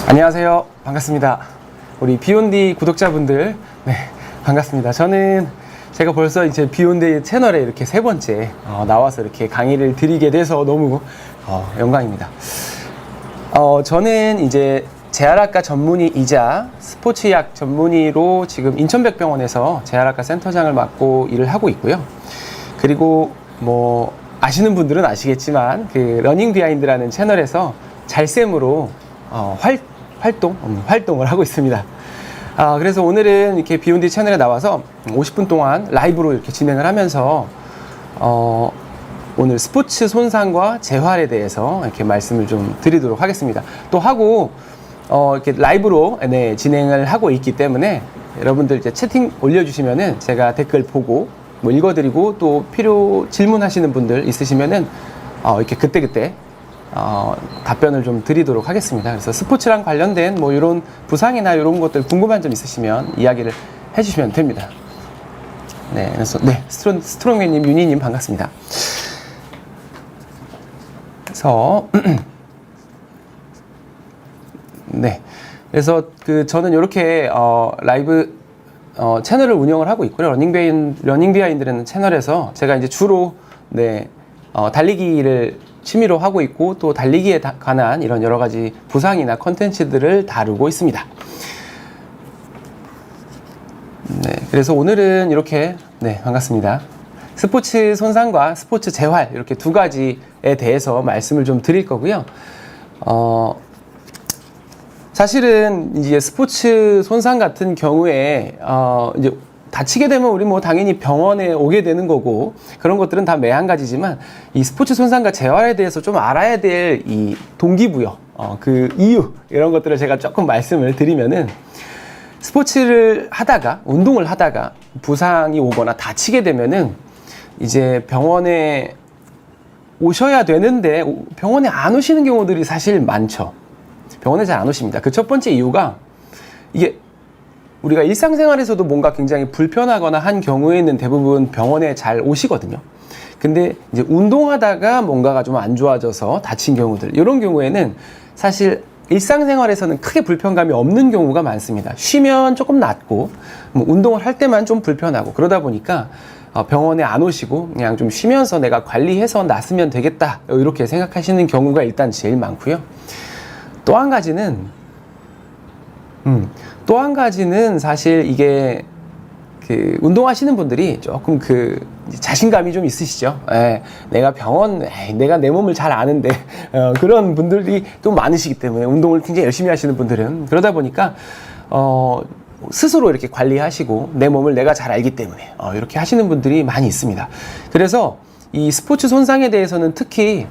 안녕하세요. 반갑습니다. 우리 비욘디 구독자분들, 네, 반갑습니다. 제가 벌써 이제 비욘디 채널에 이렇게 세 번째 나와서 이렇게 강의를 드리게 돼서 너무 영광입니다. 저는 이제 재활학과 전문의이자 스포츠의학 전문의로 지금 인천백병원에서 재활학과 센터장을 맡고 일을 하고 있고요. 그리고 뭐 아시는 분들은 아시겠지만 그 러닝 비하인드라는 채널에서 잘쌤으로 활동을 하고 있습니다. 그래서 오늘은 이렇게 비욘디 채널에 나와서 50분 동안 라이브로 이렇게 진행을 하면서 오늘 스포츠 손상과 재활에 대해서 이렇게 말씀을 좀 드리도록 하겠습니다. 또 하고 이렇게 라이브로 진행을 하고 있기 때문에 여러분들 이제 채팅 올려주시면은 제가 댓글 보고 뭐 읽어드리고 또 필요 질문하시는 분들 있으시면은 이렇게 그때그때 답변을 좀 드리도록 하겠습니다. 그래서 스포츠랑 관련된 뭐 이런 부상이나 이런 것들 궁금한 점 있으시면 이야기를 해주시면 됩니다. 네, 그래서 스트롱맨님, 윤희님 반갑습니다. 그래서 네, 그래서 저는 이렇게 라이브 채널을 운영을 하고 있고요. 러닝 비하인드라는 채널에서 제가 이제 주로 달리기를 취미로 하고 있고 또 달리기에 관한 이런 여러 가지 부상이나 컨텐츠들을 다루고 있습니다. 네, 그래서 오늘은 이렇게 반갑습니다. 스포츠 손상과 스포츠 재활 이렇게 두 가지에 대해서 말씀을 좀 드릴 거고요. 사실은 이제 스포츠 손상 같은 경우에 이제 다치게 되면 우리 뭐 당연히 병원에 오게 되는 거고 그런 것들은 다 매한가지지만 이 스포츠 손상과 재활에 대해서 좀 알아야 될 이 동기부여, 그 이유 이런 것들을 제가 조금 말씀을 드리면은 스포츠를 하다가 운동을 하다가 부상이 오거나 다치게 되면은 이제 병원에 오셔야 되는데 병원에 안 오시는 경우들이 사실 많죠. 병원에 잘 안 오십니다. 그 첫 번째 이유가 이게 우리가 일상생활에서도 뭔가 굉장히 불편하거나 한 경우에는 대부분 병원에 잘 오시거든요. 근데 이제 운동하다가 뭔가가 좀 안 좋아져서 다친 경우들, 이런 경우에는 사실 일상생활에서는 크게 불편감이 없는 경우가 많습니다. 쉬면 조금 낫고, 뭐 운동을 할 때만 좀 불편하고, 그러다 보니까 병원에 안 오시고 그냥 좀 쉬면서 내가 관리해서 낫으면 되겠다, 이렇게 생각하시는 경우가 일단 제일 많고요. 또 한 가지는 사실 이게 운동하시는 분들이 조금 자신감이 좀 있으시죠. 내가 내 몸을 잘 아는데 그런 분들이 좀 많으시기 때문에 운동을 굉장히 열심히 하시는 분들은 그러다 보니까 스스로 이렇게 관리하시고 내 몸을 내가 잘 알기 때문에 이렇게 하시는 분들이 많이 있습니다. 그래서 이 스포츠 손상에 대해서는 특히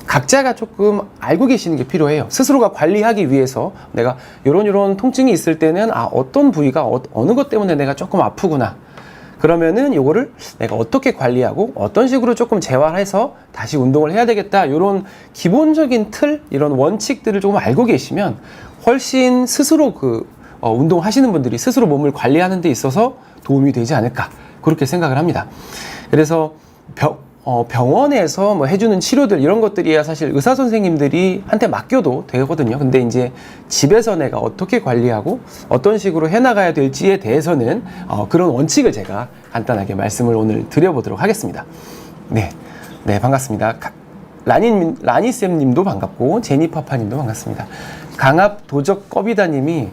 각자가 조금 알고 계시는 게 필요해요. 스스로가 관리하기 위해서 내가 이런 통증이 있을 때는 어떤 부위가 어느 것 때문에 내가 조금 아프구나. 그러면은 요거를 내가 어떻게 관리하고 어떤 식으로 조금 재활해서 다시 운동을 해야 되겠다. 이런 기본적인 틀, 이런 원칙들을 조금 알고 계시면 훨씬 스스로 운동하시는 분들이 스스로 몸을 관리하는 데 있어서 도움이 되지 않을까. 그렇게 생각을 합니다. 그래서 병원에서 뭐 해주는 치료들 이런 것들이야 사실 의사 선생님들이 한테 맡겨도 되거든요. 근데 이제 집에서 내가 어떻게 관리하고 어떤 식으로 해나가야 될지에 대해서는 그런 원칙을 제가 간단하게 말씀을 오늘 드려보도록 하겠습니다. 네, 반갑습니다. 라니쌤님도 반갑고 제니파파님도 반갑습니다. 강압 도적 꺼비다님이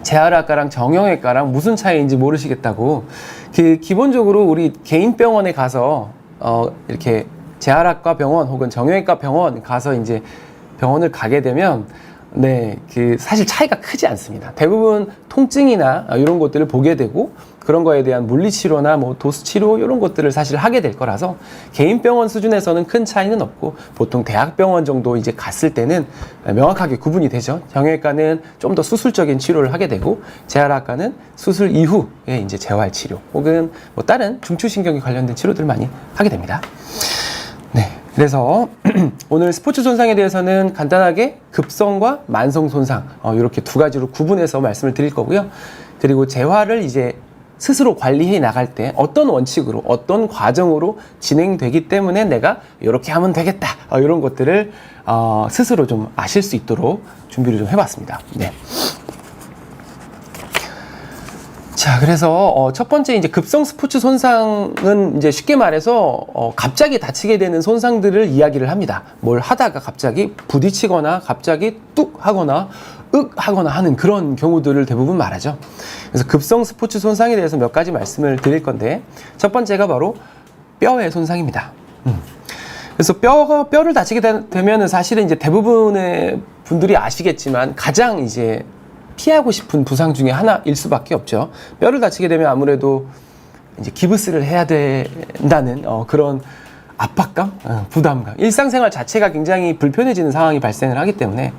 재활학과랑 정형외과랑 무슨 차이인지 모르시겠다고. 기본적으로 우리 개인 병원에 가서 이렇게 재활학과 병원 혹은 정형외과 병원 가서 이제 병원을 가게 되면 사실 차이가 크지 않습니다. 대부분 통증이나 이런 것들을 보게 되고 그런 거에 대한 물리치료나 뭐 도수치료 이런 것들을 사실 하게 될 거라서 개인 병원 수준에서는 큰 차이는 없고 보통 대학병원 정도 이제 갔을 때는 명확하게 구분이 되죠. 정형외과는 좀 더 수술적인 치료를 하게 되고 재활학과는 수술 이후에 이제 재활치료 혹은 뭐 다른 중추신경에 관련된 치료들 많이 하게 됩니다. 네, 그래서 오늘 스포츠 손상에 대해서는 간단하게 급성과 만성 손상 이렇게 두 가지로 구분해서 말씀을 드릴 거고요. 그리고 재활을 이제 스스로 관리해 나갈 때 어떤 원칙으로 어떤 과정으로 진행되기 때문에 내가 이렇게 하면 되겠다, 이런 것들을 스스로 좀 아실 수 있도록 준비를 좀 해봤습니다. 네. 자, 그래서 첫 번째 이제 급성 스포츠 손상은 이제 쉽게 말해서 갑자기 다치게 되는 손상들을 이야기를 합니다. 뭘 하다가 갑자기 부딪히거나 갑자기 뚝 하거나 윽 하거나 하는 그런 경우들을 대부분 말하죠. 그래서 급성 스포츠 손상에 대해서 몇 가지 말씀을 드릴 건데, 첫 번째가 바로 뼈의 손상입니다. 그래서 뼈를 다치게 되면은 사실은 이제 대부분의 분들이 아시겠지만 가장 이제 피하고 싶은 부상 중에 하나일 수밖에 없죠. 뼈를 다치게 되면 아무래도 이제 기부스를 해야 된다는 그런 압박감, 부담감, 일상생활 자체가 굉장히 불편해지는 상황이 발생을 하기 때문에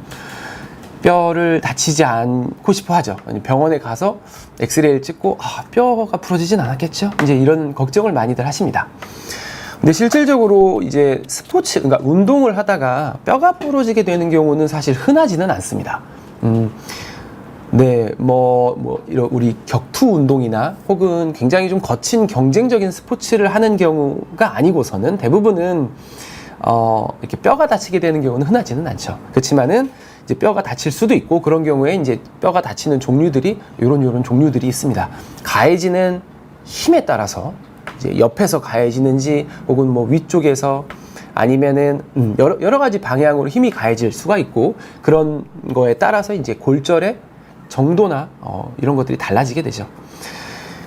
뼈를 다치지 않고 싶어 하죠. 병원에 가서 엑스레이를 찍고 뼈가 부러지진 않았겠죠? 이제 이런 걱정을 많이들 하십니다. 근데 실질적으로 이제 스포츠, 그러니까 운동을 하다가 뼈가 부러지게 되는 경우는 사실 흔하지는 않습니다. 네, 이런 우리 격투 운동이나 혹은 굉장히 좀 거친 경쟁적인 스포츠를 하는 경우가 아니고서는 대부분은 이렇게 뼈가 다치게 되는 경우는 흔하지는 않죠. 그렇지만은 이제 뼈가 다칠 수도 있고, 그런 경우에 이제 뼈가 다치는 종류들이 요런 종류들이 있습니다. 가해지는 힘에 따라서 이제 옆에서 가해지는지 혹은 뭐 위쪽에서 아니면은 여러 가지 방향으로 힘이 가해질 수가 있고, 그런 거에 따라서 이제 골절의 정도나 이런 것들이 달라지게 되죠.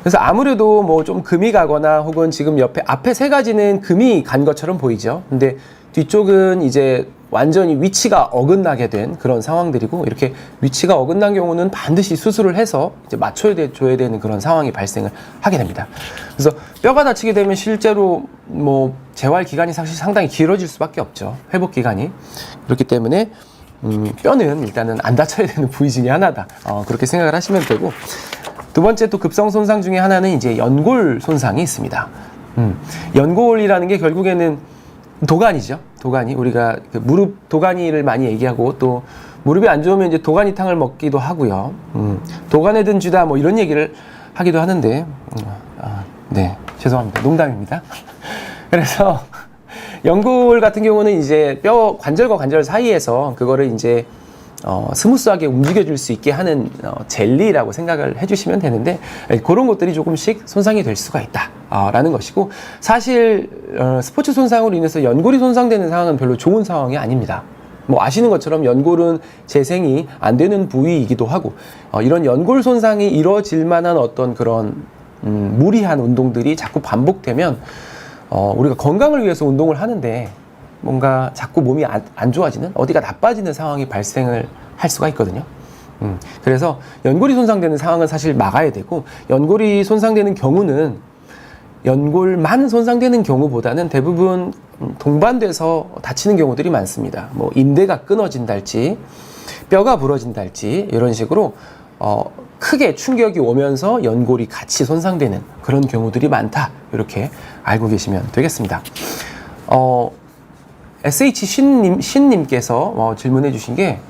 그래서 아무래도 뭐 좀 금이 가거나 혹은 지금 앞에 세 가지는 금이 간 것처럼 보이죠. 근데 뒤쪽은 이제 완전히 위치가 어긋나게 된 그런 상황들이고, 이렇게 위치가 어긋난 경우는 반드시 수술을 해서 이제 맞춰야 줘야 되는 그런 상황이 발생을 하게 됩니다. 그래서 뼈가 다치게 되면 실제로 뭐 재활 기간이 사실 상당히 길어질 수밖에 없죠. 회복 기간이. 그렇기 때문에 뼈는 일단은 안 다쳐야 되는 부위 중에 하나다. 그렇게 생각을 하시면 되고, 두 번째 또 급성 손상 중에 하나는 이제 연골 손상이 있습니다. 연골이라는 게 결국에는 도가니죠. 도가니. 우리가 그 무릎 도가니를 많이 얘기하고, 또 무릎이 안 좋으면 이제 도가니탕을 먹기도 하고요. 도가내든 쥐다 뭐 이런 얘기를 하기도 하는데, 네, 죄송합니다. 농담입니다. 그래서 연골 같은 경우는 이제 뼈 관절과 관절 사이에서 그거를 이제 스무스하게 움직여줄 수 있게 하는 젤리라고 생각을 해주시면 되는데, 그런 것들이 조금씩 손상이 될 수가 있다 라는 것이고, 사실 스포츠 손상으로 인해서 연골이 손상되는 상황은 별로 좋은 상황이 아닙니다. 뭐 아시는 것처럼 연골은 재생이 안 되는 부위이기도 하고, 이런 연골 손상이 이뤄질 만한 어떤 그런 무리한 운동들이 자꾸 반복되면 우리가 건강을 위해서 운동을 하는데 뭔가 자꾸 몸이 안 좋아지는, 어디가 나빠지는 상황이 발생을 할 수가 있거든요. 그래서 연골이 손상되는 상황은 사실 막아야 되고, 연골이 손상되는 경우는 연골만 손상되는 경우보다는 대부분 동반돼서 다치는 경우들이 많습니다. 뭐 인대가 끊어진달지 뼈가 부러진달지 이런 식으로 크게 충격이 오면서 연골이 같이 손상되는 그런 경우들이 많다, 이렇게 알고 계시면 되겠습니다. SH 신님께서 질문해 주신 게,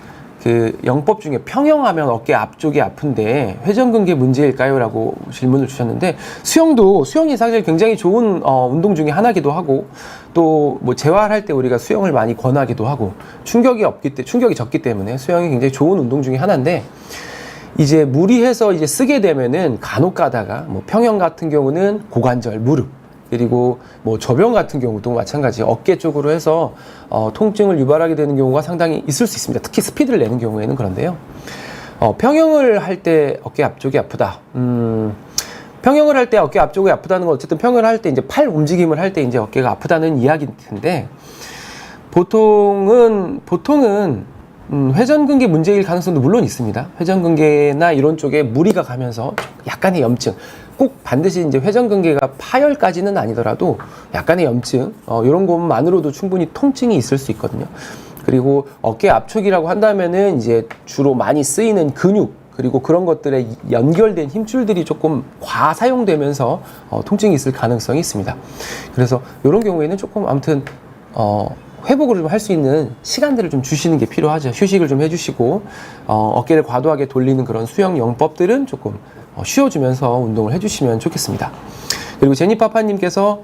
그 영법 중에 평형하면 어깨 앞쪽이 아픈데 회전근개 문제일까요? 라고 질문을 주셨는데, 수영이 사실 굉장히 좋은 운동 중에 하나기도 하고, 또 뭐 재활할 때 우리가 수영을 많이 권하기도 하고, 충격이 적기 때문에 수영이 굉장히 좋은 운동 중에 하나인데, 이제 무리해서 이제 쓰게 되면은 간혹 가다가 뭐 평형 같은 경우는 고관절, 무릎, 그리고 뭐 저병 같은 경우도 마찬가지 어깨 쪽으로 해서 통증을 유발하게 되는 경우가 상당히 있을 수 있습니다. 특히 스피드를 내는 경우에는 그런데요. 평형을 할 때 어깨 앞쪽이 아프다. 평형을 할 때 어깨 앞쪽이 아프다는 건 어쨌든 평형을 할 때 이제 팔 움직임을 할 때 이제 어깨가 아프다는 이야기일 텐데, 보통은 회전근개 문제일 가능성도 물론 있습니다. 회전근개나 이런 쪽에 무리가 가면서 약간의 염증, 꼭 반드시 이제 회전근개가 파열까지는 아니더라도 약간의 염증, 이런 것만으로도 충분히 통증이 있을 수 있거든요. 그리고 어깨 압축이라고 한다면은 이제 주로 많이 쓰이는 근육, 그리고 그런 것들에 연결된 힘줄들이 조금 과사용되면서 통증이 있을 가능성이 있습니다. 그래서 이런 경우에는 조금 아무튼 회복을 좀 할 수 있는 시간들을 좀 주시는 게 필요하죠. 휴식을 좀 해주시고, 어깨를 과도하게 돌리는 그런 수영 영법들은 조금 쉬어주면서 운동을 해주시면 좋겠습니다. 그리고 제니파파님께서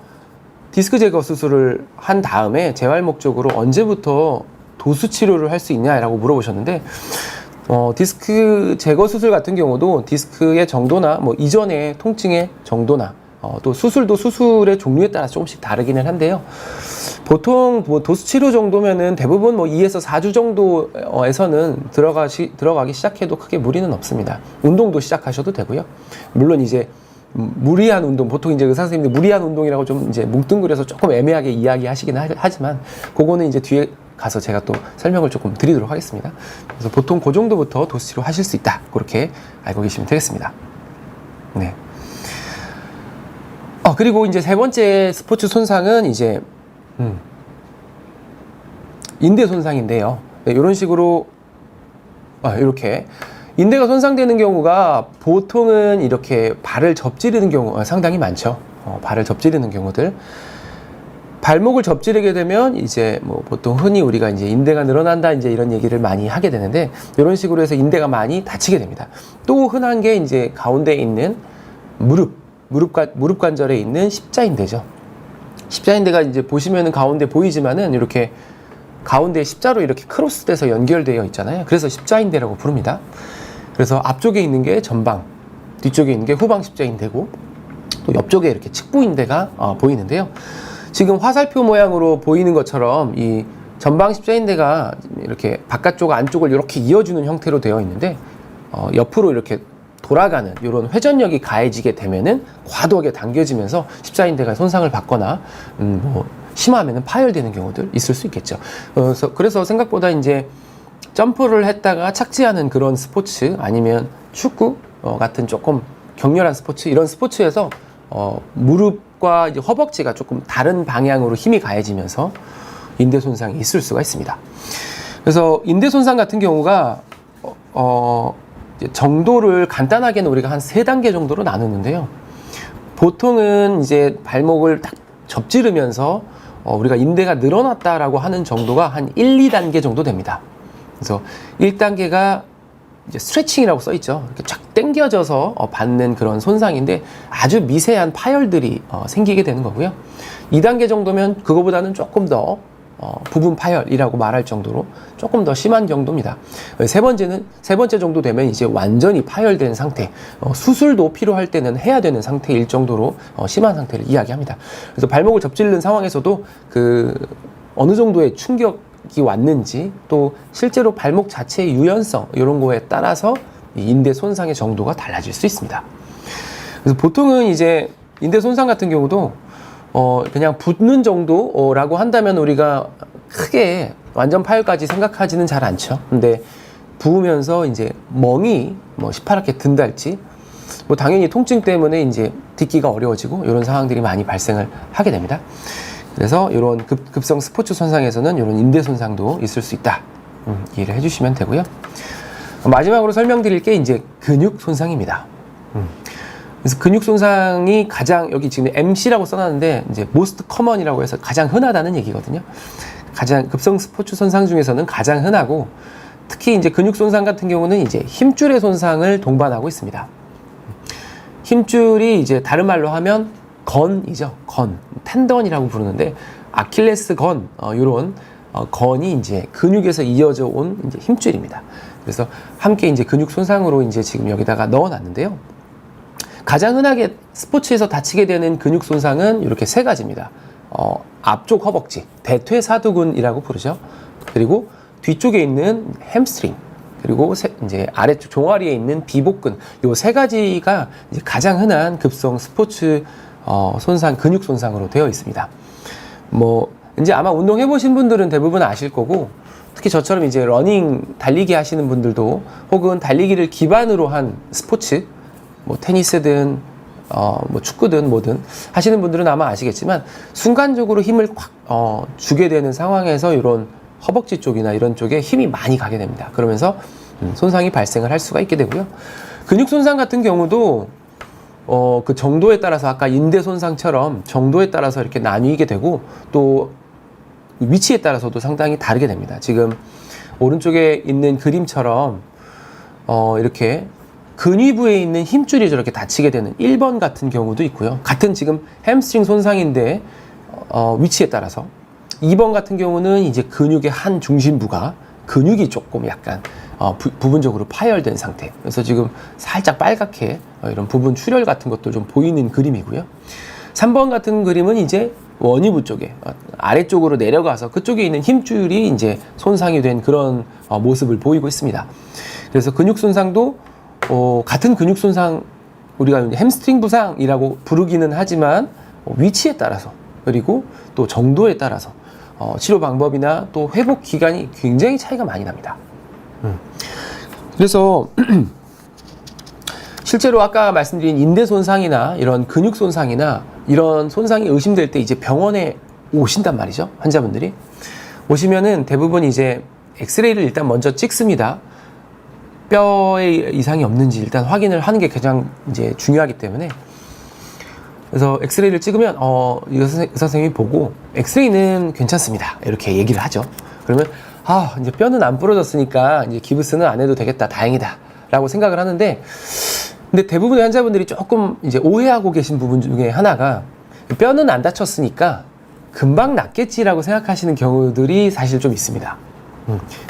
디스크 제거 수술을 한 다음에 재활 목적으로 언제부터 도수 치료를 할 수 있냐라고 물어보셨는데, 디스크 제거 수술 같은 경우도 디스크의 정도나 뭐 이전의 통증의 정도나 또 수술도 수술의 종류에 따라 조금씩 다르기는 한데요. 보통 뭐 도수 치료 정도면은 대부분 뭐 2에서 4주 정도에서는 들어가기 시작해도 크게 무리는 없습니다. 운동도 시작하셔도 되고요. 물론 이제 무리한 운동, 보통 이제 의사 선생님들 무리한 운동이라고 좀 이제 뭉뚱그려서 조금 애매하게 이야기하시긴 하지만, 그거는 이제 뒤에 가서 제가 또 설명을 조금 드리도록 하겠습니다. 그래서 보통 그 정도부터 도수 치료 하실 수 있다, 그렇게 알고 계시면 되겠습니다. 네. 그리고 이제 세 번째 스포츠 손상은 이제 인대 손상인데요. 네, 이런 식으로 이렇게 인대가 손상되는 경우가 보통은 이렇게 발을 접지르는 경우가 상당히 많죠. 발을 접지르는 경우들. 발목을 접지르게 되면 이제 뭐 보통 흔히 우리가 이제 인대가 늘어난다 이제 이런 얘기를 많이 하게 되는데, 이런 식으로 해서 인대가 많이 다치게 됩니다. 또 흔한 게 이제 가운데에 있는 무릎 관절에 있는 십자인대죠. 십자인대가 이제 보시면은 가운데 보이지만은 이렇게 가운데 십자로 이렇게 크로스돼서 연결되어 있잖아요. 그래서 십자인대라고 부릅니다. 그래서 앞쪽에 있는 게 전방, 뒤쪽에 있는 게 후방 십자인대고, 또 옆쪽에 이렇게 측부인대가 보이는데요. 지금 화살표 모양으로 보이는 것처럼 이 전방 십자인대가 이렇게 바깥쪽 안쪽을 이렇게 이어주는 형태로 되어 있는데, 옆으로 이렇게 돌아가는 이런 회전력이 가해지게 되면은 과도하게 당겨지면서 십자인대가 손상을 받거나 뭐 심하면은 파열되는 경우들 있을 수 있겠죠. 그래서 생각보다 이제 점프를 했다가 착지하는 그런 스포츠, 아니면 축구 같은 조금 격렬한 스포츠, 이런 스포츠에서 무릎과 이제 허벅지가 조금 다른 방향으로 힘이 가해지면서 인대 손상이 있을 수가 있습니다. 그래서 인대 손상 같은 경우가 정도를 간단하게는 우리가 한 3단계 정도로 나누는데요. 보통은 이제 발목을 딱 접지르면서 우리가 인대가 늘어났다라고 하는 정도가 한 1, 2단계 정도 됩니다. 그래서 1단계가 이제 스트레칭이라고 써 있죠. 이렇게 쫙 당겨져서 받는 그런 손상인데 아주 미세한 파열들이 생기게 되는 거고요. 2단계 정도면 그거보다는 조금 더 부분 파열이라고 말할 정도로 조금 더 심한 정도입니다. 세 번째 정도 되면 이제 완전히 파열된 상태, 수술도 필요할 때는 해야 되는 상태일 정도로 심한 상태를 이야기합니다. 그래서 발목을 접질른 상황에서도 어느 정도의 충격이 왔는지, 또 실제로 발목 자체의 유연성 이런 거에 따라서 이 인대 손상의 정도가 달라질 수 있습니다. 그래서 보통은 이제 인대 손상 같은 경우도 그냥 붓는 정도라고 한다면 우리가 크게 완전 파열까지 생각하지는 잘 않죠. 근데 부으면서 이제 멍이 뭐 시퍼렇게 든달지, 뭐 당연히 통증 때문에 이제 딛기가 어려워지고 이런 상황들이 많이 발생을 하게 됩니다. 그래서 이런 급성 스포츠 손상에서는 이런 인대 손상도 있을 수 있다. 이해를 해주시면 되고요. 마지막으로 설명드릴 게 이제 근육 손상입니다. 그래서 근육 손상이 가장, 여기 지금 MC라고 써놨는데 이제 most common이라고 해서 가장 흔하다는 얘기거든요. 가장 급성 스포츠 손상 중에서는 가장 흔하고, 특히 이제 근육 손상 같은 경우는 이제 힘줄의 손상을 동반하고 있습니다. 힘줄이 이제 다른 말로 하면 건이죠. 텐던이라고 부르는데, 아킬레스 건, 요런 건이 이제 근육에서 이어져 온 이제 힘줄입니다. 그래서 함께 이제 근육 손상으로 이제 지금 여기다가 넣어놨는데요. 가장 흔하게 스포츠에서 다치게 되는 근육 손상은 이렇게 3가지입니다. 앞쪽 허벅지, 대퇴사두근이라고 부르죠. 그리고 뒤쪽에 있는 햄스트링, 그리고 이제 아래쪽 종아리에 있는 비복근, 요 3가지가 이제 가장 흔한 급성 스포츠 손상, 근육 손상으로 되어 있습니다. 뭐 이제 아마 운동해 보신 분들은 대부분 아실 거고, 특히 저처럼 이제 러닝, 달리기 하시는 분들도, 혹은 달리기를 기반으로 한 스포츠, 뭐 테니스든 뭐 축구든 뭐든 하시는 분들은 아마 아시겠지만, 순간적으로 힘을 확 주게 되는 상황에서 이런 허벅지 쪽이나 이런 쪽에 힘이 많이 가게 됩니다. 그러면서 손상이 발생을 할 수가 있게 되고요. 근육 손상 같은 경우도 그 정도에 따라서 아까 인대 손상처럼 정도에 따라서 이렇게 나뉘게 되고, 또 위치에 따라서도 상당히 다르게 됩니다. 지금 오른쪽에 있는 그림처럼 이렇게 근위부에 있는 힘줄이 저렇게 다치게 되는 1번 같은 경우도 있고요. 같은 지금 햄스트링 손상인데 위치에 따라서 2번 같은 경우는 이제 근육의 한 중심부가 근육이 조금 약간 부분적으로 파열된 상태. 그래서 지금 살짝 빨갛게 이런 부분 출혈 같은 것도 좀 보이는 그림이고요. 3번 같은 그림은 이제 원위부 쪽에 아래쪽으로 내려가서 그쪽에 있는 힘줄이 이제 손상이 된 그런 모습을 보이고 있습니다. 그래서 근육 손상도 같은 근육 손상, 우리가 햄스트링 부상이라고 부르기는 하지만 위치에 따라서 그리고 또 정도에 따라서 치료 방법이나 또 회복 기간이 굉장히 차이가 많이 납니다. 그래서 실제로 아까 말씀드린 인대 손상이나 이런 근육 손상이나 이런 손상이 의심될 때 이제 병원에 오신단 말이죠. 환자분들이 오시면은 대부분 이제 엑스레이를 일단 먼저 찍습니다. 뼈에 이상이 없는지 일단 확인을 하는 게 가장 이제 중요하기 때문에, 그래서 엑스레이를 찍으면 의사 선생님이 보고 엑스레이는 괜찮습니다 이렇게 얘기를 하죠. 그러면 이제 뼈는 안 부러졌으니까 이제 기부스는 안 해도 되겠다, 다행이다 라고 생각을 하는데, 근데 대부분의 환자분들이 조금 이제 오해하고 계신 부분 중에 하나가 뼈는 안 다쳤으니까 금방 낫겠지라고 생각하시는 경우들이 사실 좀 있습니다.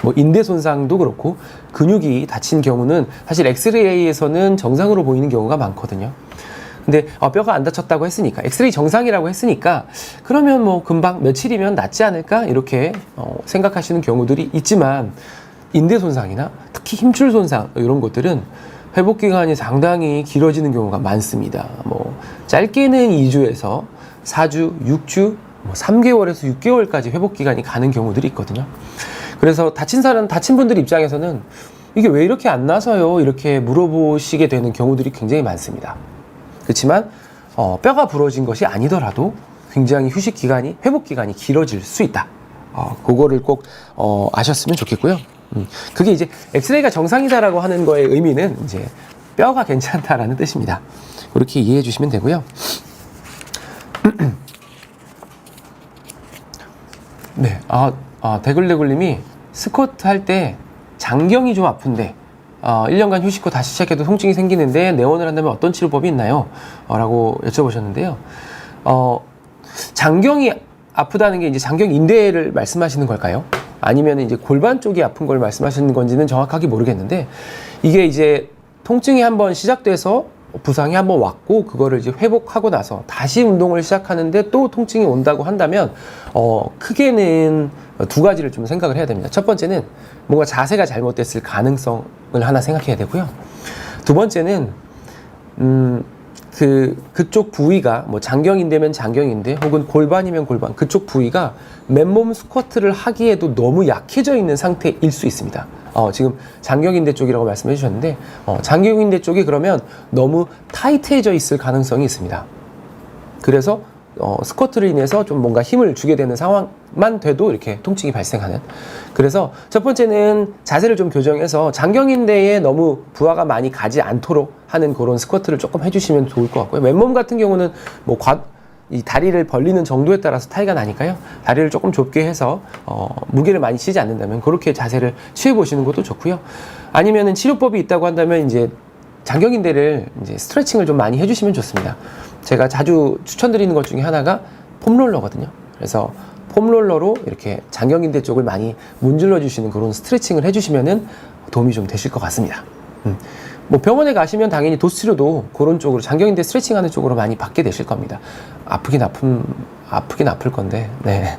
뭐 인대 손상도 그렇고 근육이 다친 경우는 사실 엑스레이에서는 정상으로 보이는 경우가 많거든요. 근데 뼈가 안 다쳤다고 했으니까, 엑스레이 정상이라고 했으니까 그러면 뭐 금방 며칠이면 낫지 않을까 이렇게 생각하시는 경우들이 있지만, 인대 손상이나 특히 힘줄 손상 이런 것들은 회복 기간이 상당히 길어지는 경우가 많습니다. 뭐 짧게는 2주에서 4주, 6주, 3개월에서 6개월까지 회복 기간이 가는 경우들이 있거든요. 그래서 다친 분들 입장에서는 이게 왜 이렇게 안 나서요? 이렇게 물어보시게 되는 경우들이 굉장히 많습니다. 그렇지만 뼈가 부러진 것이 아니더라도 굉장히 회복 기간이 길어질 수 있다. 그거를 꼭 아셨으면 좋겠고요. 그게 이제 엑스레이가 정상이다라고 하는 거의 의미는 이제 뼈가 괜찮다라는 뜻입니다. 그렇게 이해해 주시면 되고요. 네, 대글대글님이 스쿼트 할 때 장경이 좀 아픈데 1년간 휴식 후 다시 시작해도 통증이 생기는데 내원을 한다면 어떤 치료법이 있나요? 라고 여쭤보셨는데요. 장경이 아프다는 게 이제 장경 인대를 말씀하시는 걸까요? 아니면 이제 골반 쪽이 아픈 걸 말씀하시는 건지는 정확하게 모르겠는데, 이게 이제 통증이 한번 시작돼서 부상이 한번 왔고 그거를 이제 회복하고 나서 다시 운동을 시작하는데 또 통증이 온다고 한다면 크게는 두 가지를 좀 생각을 해야 됩니다. 첫 번째는 뭔가 자세가 잘못됐을 가능성을 하나 생각해야 되고요. 두 번째는 그쪽 부위가 뭐 장경인대면 장경인대 혹은 골반이면 골반, 그쪽 부위가 맨몸 스쿼트를 하기에도 너무 약해져 있는 상태일 수 있습니다. 지금 장경인대 쪽이라고 말씀해 주셨는데 장경인대 쪽이 그러면 너무 타이트해져 있을 가능성이 있습니다. 그래서 스쿼트를 인해서 좀 뭔가 힘을 주게 되는 상황만 돼도 이렇게 통증이 발생하는. 그래서 첫 번째는 자세를 좀 교정해서 장경인대에 너무 부하가 많이 가지 않도록 하는 그런 스쿼트를 조금 해주시면 좋을 것 같고요. 맨몸 같은 경우는 뭐 이 다리를 벌리는 정도에 따라서 차이가 나니까요. 다리를 조금 좁게 해서 무게를 많이 치지 않는다면 그렇게 자세를 취해 보시는 것도 좋고요. 아니면은 치료법이 있다고 한다면 이제 장경인대를 이제 스트레칭을 좀 많이 해주시면 좋습니다. 제가 자주 추천드리는 것 중에 하나가 폼롤러거든요. 그래서 폼롤러로 이렇게 장경인대 쪽을 많이 문질러 주시는 그런 스트레칭을 해주시면은 도움이 좀 되실 것 같습니다. 뭐 병원에 가시면 당연히 도수 치료도 그런 쪽으로 장경인대 스트레칭하는 쪽으로 많이 받게 되실 겁니다. 아프긴 아플 건데. 네.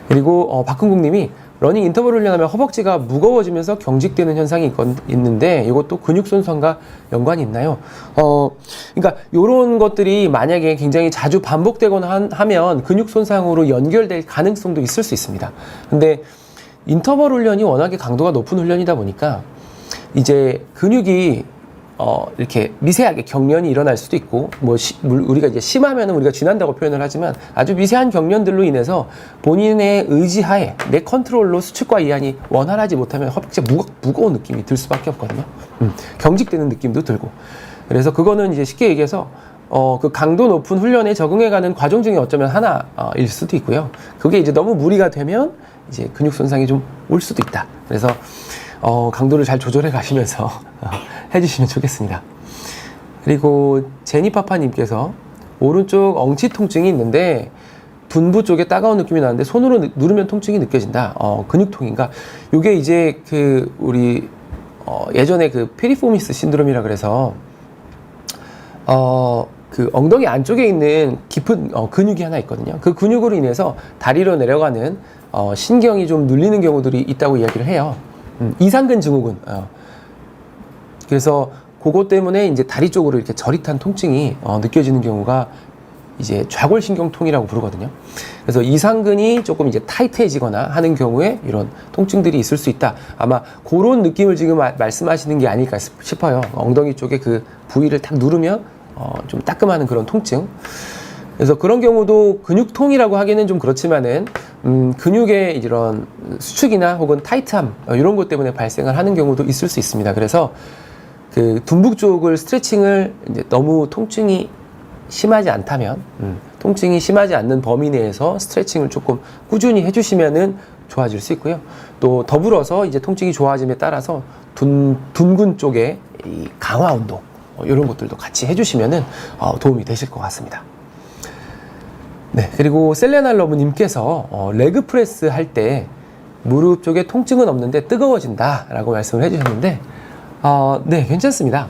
그리고 박흥국님이 러닝 인터벌 훈련하면 허벅지가 무거워지면서 경직되는 현상이 있는데 이것도 근육 손상과 연관이 있나요? 그러니까 이런 것들이 만약에 굉장히 자주 반복되거나 하면 근육 손상으로 연결될 가능성도 있을 수 있습니다. 근데 인터벌 훈련이 워낙에 강도가 높은 훈련이다 보니까 이제 근육이 이렇게 미세하게 경련이 일어날 수도 있고, 우리가 이제 심하면은 우리가 쥐난다고 표현을 하지만 아주 미세한 경련들로 인해서 본인의 의지하에 내 컨트롤로 수축과 이완이 원활하지 못하면 허벅지가 무거운 느낌이 들 수밖에 없거든요. 경직되는 느낌도 들고. 그래서 그거는 이제 쉽게 얘기해서 그 강도 높은 훈련에 적응해가는 과정 중에 어쩌면 하나일 수도 있고요. 그게 이제 너무 무리가 되면 이제 근육 손상이 좀 올 수도 있다. 그래서 강도를 잘 조절해 가시면서 해주시면 좋겠습니다. 그리고 제니파파님께서 오른쪽 엉치 통증이 있는데 둔부 쪽에 따가운 느낌이 나는데 손으로 누르면 통증이 느껴진다. 근육통인가? 요게 이제 그 우리 예전에 그 피리포미스 신드롬이라 그래서 그 엉덩이 안쪽에 있는 깊은 근육이 하나 있거든요. 그 근육으로 인해서 다리로 내려가는 신경이 좀 눌리는 경우들이 있다고 이야기를 해요. 이상근 증후군. 그래서 그것 때문에 이제 다리 쪽으로 이렇게 저릿한 통증이 느껴지는 경우가 이제 좌골신경통이라고 부르거든요. 그래서 이상근이 조금 이제 타이트해지거나 하는 경우에 이런 통증들이 있을 수 있다. 아마 그런 느낌을 지금 말씀하시는 게 아닐까 싶어요. 엉덩이 쪽에 그 부위를 딱 누르면 좀 따끔하는 그런 통증. 그래서 그런 경우도 근육통이라고 하기는 좀 그렇지만은 근육의 이런 수축이나 혹은 타이트함 이런 것 때문에 발생을 하는 경우도 있을 수 있습니다. 그래서 그 둔부 쪽을 스트레칭을 이제 너무 통증이 심하지 않다면 통증이 심하지 않는 범위 내에서 스트레칭을 조금 꾸준히 해주시면은 좋아질 수 있고요. 또 더불어서 이제 통증이 좋아짐에 따라서 둔근 쪽에 이 강화 운동 이런 것들도 같이 해주시면은 도움이 되실 것 같습니다. 네, 그리고 셀레나 러브님께서 레그 프레스 할 때 무릎 쪽에 통증은 없는데 뜨거워진다라고 말씀을 해주셨는데, 네, 괜찮습니다.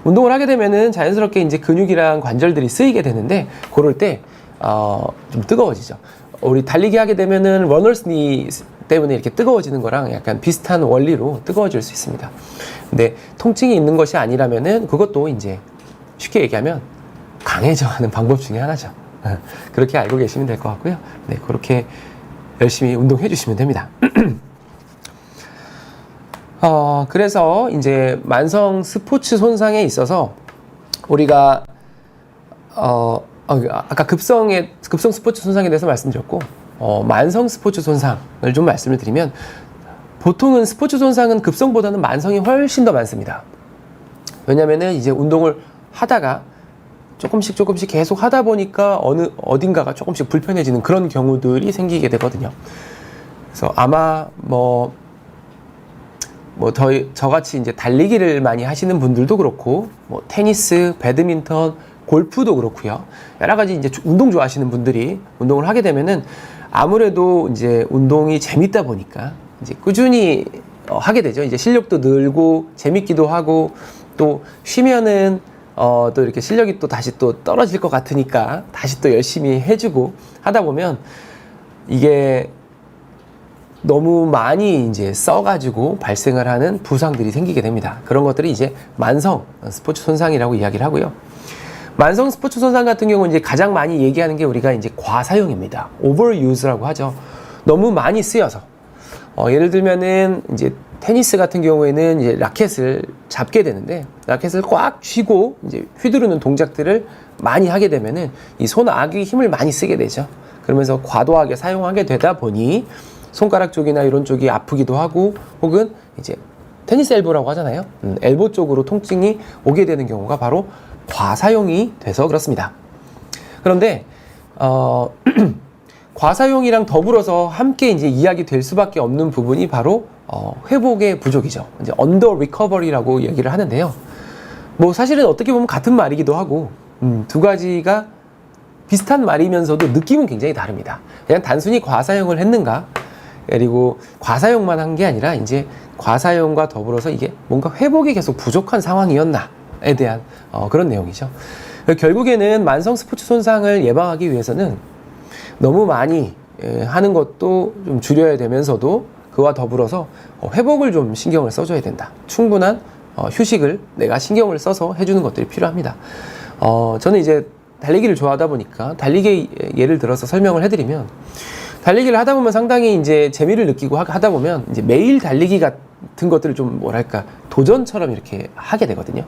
운동을 하게 되면은 자연스럽게 이제 근육이랑 관절들이 쓰이게 되는데, 그럴 때 좀 뜨거워지죠. 우리 달리기 하게 되면은 러너스 니 때문에 이렇게 뜨거워지는 거랑 약간 비슷한 원리로 뜨거워질 수 있습니다. 근데 통증이 있는 것이 아니라면은 그것도 이제 쉽게 얘기하면 강해져 하는 방법 중에 하나죠. 그렇게 알고 계시면 될 것 같고요. 네, 그렇게 열심히 운동해 주시면 됩니다. 그래서 이제 만성 스포츠 손상에 있어서 우리가 아까 급성 스포츠 손상에 대해서 말씀드렸고, 만성 스포츠 손상을 좀 말씀을 드리면, 보통은 스포츠 손상은 급성보다는 만성이 훨씬 더 많습니다. 왜냐면은 이제 운동을 하다가 조금씩 계속 하다 보니까 어딘가가 조금씩 불편해지는 그런 경우들이 생기게 되거든요. 그래서 아마 저같이 이제 달리기를 많이 하시는 분들도 그렇고, 테니스, 배드민턴, 골프도 그렇고요. 여러 가지 이제 운동 좋아하시는 분들이 운동을 하게 되면은 아무래도 이제 운동이 재밌다 보니까 이제 꾸준히 하게 되죠. 이제 실력도 늘고 재밌기도 하고, 또 쉬면은 또 이렇게 실력이 또 다시 또 떨어질 것 같으니까 다시 또 열심히 해주고 하다 보면 이게 너무 많이 이제 써가지고 발생을 하는 부상들이 생기게 됩니다. 그런 것들이 이제 만성 스포츠 손상이라고 이야기를 하고요. 만성 스포츠 손상 같은 경우는 이제 가장 많이 얘기하는 게 우리가 이제 과사용입니다. overuse라고 하죠. 너무 많이 쓰여서. 예를 들면은 이제 테니스 같은 경우에는 이제 라켓을 잡게 되는데, 라켓을 꽉 쥐고 이제 휘두르는 동작들을 많이 하게 되면은 이 손아귀 힘을 많이 쓰게 되죠. 그러면서 과도하게 사용하게 되다 보니 손가락 쪽이나 이런 쪽이 아프기도 하고, 혹은 이제 테니스 엘보라고 하잖아요. 엘보 쪽으로 통증이 오게 되는 경우가 바로 과사용이 돼서 그렇습니다. 그런데 과사용이랑 더불어서 함께 이제 이야기 될 수밖에 없는 부분이 바로 회복의 부족이죠. 이제 언더 리커버리라고 얘기를 하는데요. 사실은 어떻게 보면 같은 말이기도 하고, 두 가지가 비슷한 말이면서도 느낌은 굉장히 다릅니다. 그냥 단순히 과사용을 했는가, 그리고 과사용만 한 게 아니라 이제 과사용과 더불어서 이게 뭔가 회복이 계속 부족한 상황이었나에 대한 그런 내용이죠. 결국에는 만성 스포츠 손상을 예방하기 위해서는 너무 많이 하는 것도 좀 줄여야 되면서도 그와 더불어서 회복을 좀 신경을 써줘야 된다. 충분한 휴식을 내가 신경을 써서 해주는 것들이 필요합니다. 저는 이제 달리기를 좋아하다 보니까 달리기 예를 들어서 설명을 해드리면, 달리기를 하다 보면 상당히 이제 재미를 느끼고 하다 보면 이제 매일 달리기 같은 것들을 좀 도전처럼 이렇게 하게 되거든요.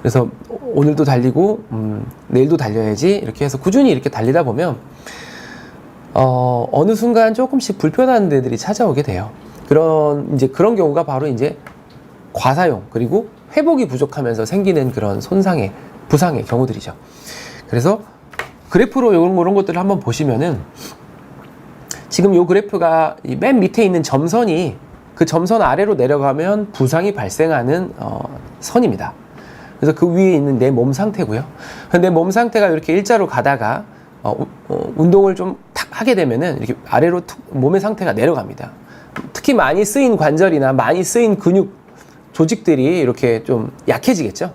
그래서 오늘도 달리고 내일도 달려야지 이렇게 해서 꾸준히 이렇게 달리다 보면 어느 순간 조금씩 불편한 데들이 찾아오게 돼요. 그런 경우가 바로 이제 과사용, 그리고 회복이 부족하면서 생기는 그런 부상의 경우들이죠. 그래서 그래프로 이런 것들을 한번 보시면은, 지금 이 그래프가 맨 밑에 있는 점선이 그 점선 아래로 내려가면 부상이 발생하는 선입니다. 그래서 그 위에 있는 내 몸 상태고요. 내 몸 상태가 이렇게 일자로 가다가 운동을 좀 탁 하게 되면은 이렇게 아래로 몸의 상태가 내려갑니다. 특히 많이 쓰인 관절이나 많이 쓰인 근육 조직들이 이렇게 좀 약해지겠죠.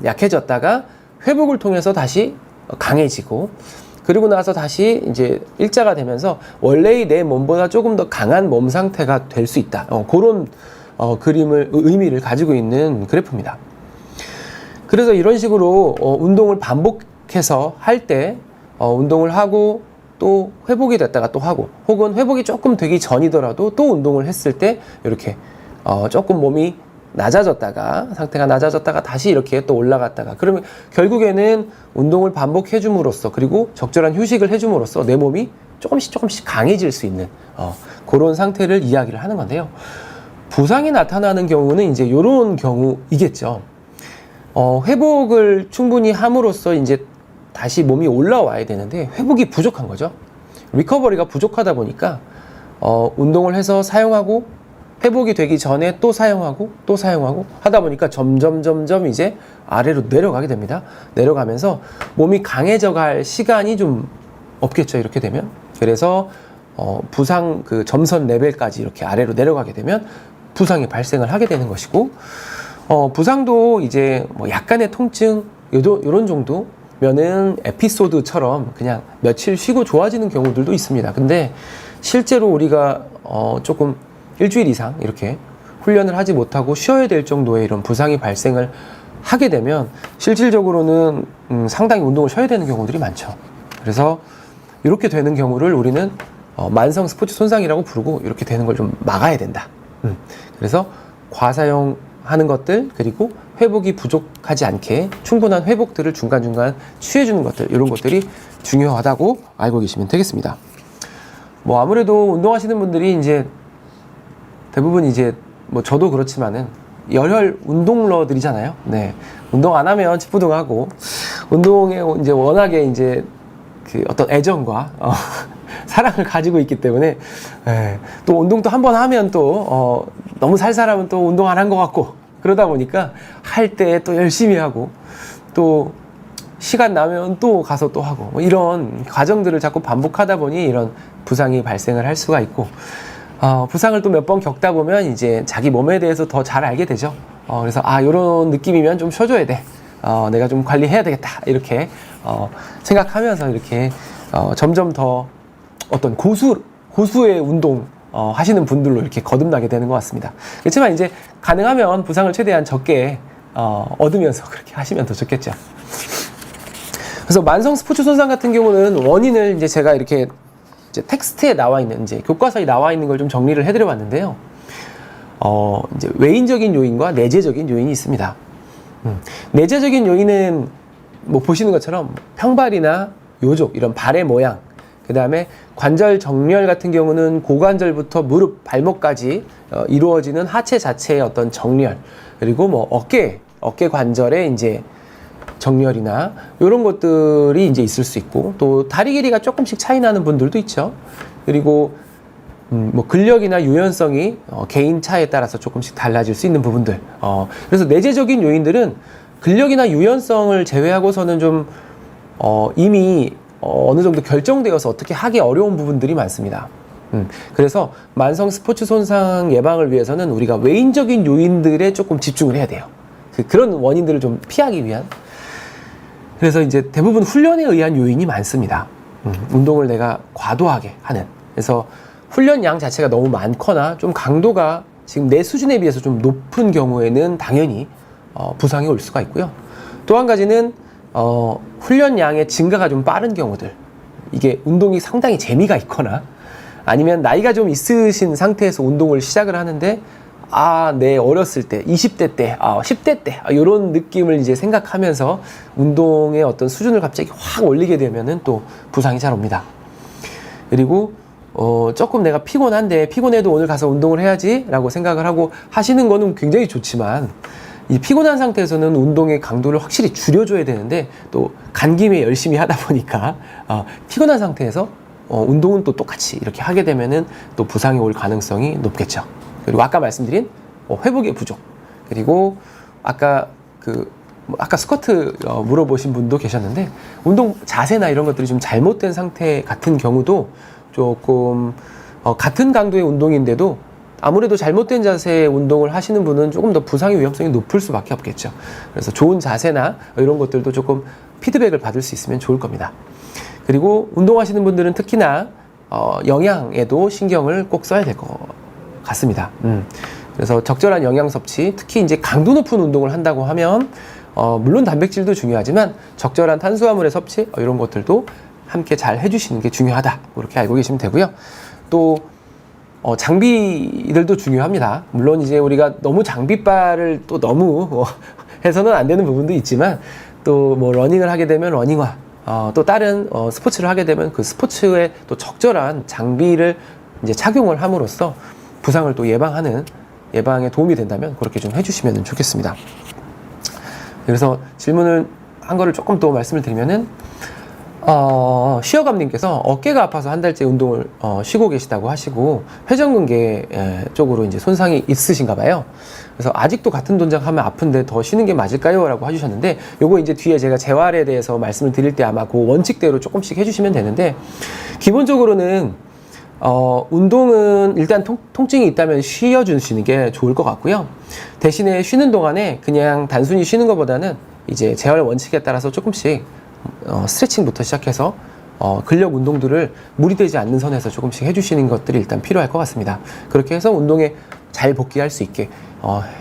약해졌다가 회복을 통해서 다시 강해지고, 그리고 나서 다시 이제 일자가 되면서 원래의 내 몸보다 조금 더 강한 몸 상태가 될 수 있다. 그런 의미를 가지고 있는 그래프입니다. 그래서 이런 식으로 운동을 반복해서 할 때 운동을 하고 또 회복이 됐다가 또 하고, 혹은 회복이 조금 되기 전이더라도 또 운동을 했을 때 이렇게 조금 몸이 낮아졌다가, 상태가 낮아졌다가 다시 이렇게 또 올라갔다가, 그러면 결국에는 운동을 반복해 줌으로써, 그리고 적절한 휴식을 해 줌으로써 내 몸이 조금씩 강해질 수 있는 그런 상태를 이야기를 하는 건데요. 부상이 나타나는 경우는 이제 이런 경우이겠죠. 회복을 충분히 함으로써 이제 다시 몸이 올라와야 되는데 회복이 부족한 거죠. 리커버리가 부족하다 보니까 운동을 해서 사용하고 회복이 되기 전에 또 사용하고 또 사용하고 하다 보니까 점점 이제 아래로 내려가게 됩니다. 내려가면서 몸이 강해져 갈 시간이 좀 없겠죠, 이렇게 되면. 그래서 부상 그 점선 레벨까지 이렇게 아래로 내려가게 되면 부상이 발생을 하게 되는 것이고, 부상도 이제 뭐 약간의 통증 요런 정도면은 에피소드처럼 그냥 며칠 쉬고 좋아지는 경우들도 있습니다. 근데 실제로 우리가 조금 일주일 이상 이렇게 훈련을 하지 못하고 쉬어야 될 정도의 이런 부상이 발생을 하게 되면 실질적으로는 상당히 운동을 쉬어야 되는 경우들이 많죠. 그래서 이렇게 되는 경우를 우리는 만성 스포츠 손상이라고 부르고, 이렇게 되는 걸 좀 막아야 된다. 그래서 과사용하는 것들, 그리고 회복이 부족하지 않게 충분한 회복들을 중간중간 취해주는 것들, 이런 것들이 중요하다고 알고 계시면 되겠습니다. 뭐 아무래도 운동하시는 분들이 이제 대부분 이제 뭐 저도 그렇지만은 열혈 운동러들이잖아요. 네. 운동 안 하면 찌뿌둥하고, 운동에 이제 워낙에 이제 그 어떤 애정과 사랑을 가지고 있기 때문에, 또 운동도 한번 하면 또 너무 살살하면 또 운동 안 한 것 같고, 그러다 보니까 할 때 또 열심히 하고, 또 시간 나면 또 가서 또 하고, 뭐 이런 과정들을 자꾸 반복하다 보니 이런 부상이 발생을 할 수가 있고, 부상을 또 몇 번 겪다 보면 이제 자기 몸에 대해서 더 잘 알게 되죠. 그래서 요런 느낌이면 좀 쉬어줘야 돼. 내가 좀 관리해야 되겠다. 이렇게 생각하면서 이렇게 점점 더 어떤 고수의 운동 하시는 분들로 이렇게 거듭나게 되는 것 같습니다. 그렇지만 이제 가능하면 부상을 최대한 적게 얻으면서 그렇게 하시면 더 좋겠죠. 그래서 만성 스포츠 손상 같은 경우는 원인을 이제 제가 이렇게 이제 텍스트에 나와 있는, 이제 교과서에 나와 있는 걸 좀 정리를 해드려 봤는데요. 이제 외인적인 요인과 내재적인 요인이 있습니다. 내재적인 요인은 뭐 보시는 것처럼 평발이나 요족, 이런 발의 모양, 그 다음에 관절 정렬 같은 경우는 고관절부터 무릎, 발목까지 이루어지는 하체 자체의 어떤 정렬, 그리고 뭐 어깨 관절의 이제 정렬이나 이런 것들이 이제 있을 수 있고, 또 다리 길이가 조금씩 차이 나는 분들도 있죠. 그리고 뭐 근력이나 유연성이 개인 차에 따라서 조금씩 달라질 수 있는 부분들. 그래서 내재적인 요인들은 근력이나 유연성을 제외하고서는 좀 이미 어느 정도 결정되어서 어떻게 하기 어려운 부분들이 많습니다. 그래서 만성 스포츠 손상 예방을 위해서는 우리가 외인적인 요인들에 조금 집중을 해야 돼요. 그런 원인들을 좀 피하기 위한. 그래서 이제 대부분 훈련에 의한 요인이 많습니다. 운동을 내가 과도하게 하는. 그래서 훈련량 자체가 너무 많거나 좀 강도가 지금 내 수준에 비해서 좀 높은 경우에는 당연히 부상이 올 수가 있고요. 또 한 가지는 훈련량의 증가가 좀 빠른 경우들. 이게 운동이 상당히 재미가 있거나, 아니면 나이가 좀 있으신 상태에서 운동을 시작을 하는데, 내 어렸을 때, 20대 때, 10대 때, 이런 느낌을 이제 생각하면서 운동의 어떤 수준을 갑자기 확 올리게 되면은 또 부상이 잘 옵니다. 그리고 조금 내가 피곤한데, 피곤해도 오늘 가서 운동을 해야지 라고 생각을 하고 하시는 거는 굉장히 좋지만, 이 피곤한 상태에서는 운동의 강도를 확실히 줄여줘야 되는데, 또 간 김에 열심히 하다 보니까 피곤한 상태에서 운동은 또 똑같이 이렇게 하게 되면은 또 부상이 올 가능성이 높겠죠. 그리고 아까 말씀드린 회복의 부족, 그리고 아까 아까 스쿼트 물어보신 분도 계셨는데, 운동 자세나 이런 것들이 좀 잘못된 상태 같은 경우도 조금 같은 강도의 운동인데도 아무래도 잘못된 자세의 운동을 하시는 분은 조금 더 부상의 위험성이 높을 수밖에 없겠죠. 그래서 좋은 자세나 이런 것들도 조금 피드백을 받을 수 있으면 좋을 겁니다. 그리고 운동하시는 분들은 특히나 영양에도 신경을 꼭 써야 될 것 같습니다. 그래서 적절한 영양 섭취, 특히 이제 강도 높은 운동을 한다고 하면 물론 단백질도 중요하지만 적절한 탄수화물의 섭취 이런 것들도 함께 잘 해주시는 게 중요하다, 그렇게 알고 계시면 되고요. 또 장비들도 중요합니다. 물론 이제 우리가 너무 장비빨을 또 너무 해서는 안 되는 부분도 있지만, 또 뭐 러닝을 하게 되면 러닝화, 또 다른 스포츠를 하게 되면 그 스포츠에 또 적절한 장비를 이제 착용을 함으로써 부상을 또 예방에 도움이 된다면 그렇게 좀 해주시면 좋겠습니다. 그래서 질문을 한 거를 조금 또 말씀을 드리면은, 시어감님께서 어깨가 아파서 한 달째 운동을 쉬고 계시다고 하시고 회전근개 쪽으로 이제 손상이 있으신가 봐요. 그래서 아직도 같은 동작 하면 아픈데 더 쉬는 게 맞을까요? 라고 해주셨는데, 요거 이제 뒤에 제가 재활에 대해서 말씀을 드릴 때 아마 그 원칙대로 조금씩 해주시면 되는데, 기본적으로는 운동은 일단 통증이 있다면 쉬어주시는 게 좋을 것 같고요. 대신에 쉬는 동안에 그냥 단순히 쉬는 것보다는 이제 재활 원칙에 따라서 조금씩 스트레칭부터 시작해서 근력 운동들을 무리되지 않는 선에서 조금씩 해주시는 것들이 일단 필요할 것 같습니다. 그렇게 해서 운동에 잘 복귀할 수 있게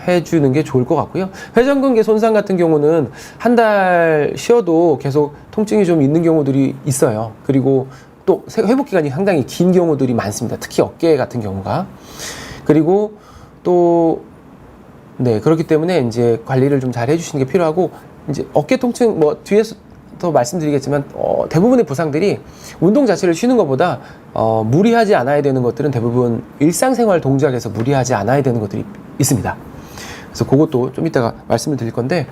해주는 게 좋을 것 같고요. 회전근개 손상 같은 경우는 한 달 쉬어도 계속 통증이 좀 있는 경우들이 있어요. 그리고 또 회복 기간이 상당히 긴 경우들이 많습니다. 특히 어깨 같은 경우가. 그리고 또 그렇기 때문에 이제 관리를 좀 잘 해주시는 게 필요하고, 이제 어깨 통증 뭐 뒤에서 더 말씀드리겠지만 대부분의 부상들이 운동 자체를 쉬는 것보다 무리하지 않아야 되는 것들은 대부분 일상생활 동작에서 무리하지 않아야 되는 것들이 있습니다. 그래서 그것도 좀 이따가 말씀을 드릴 건데,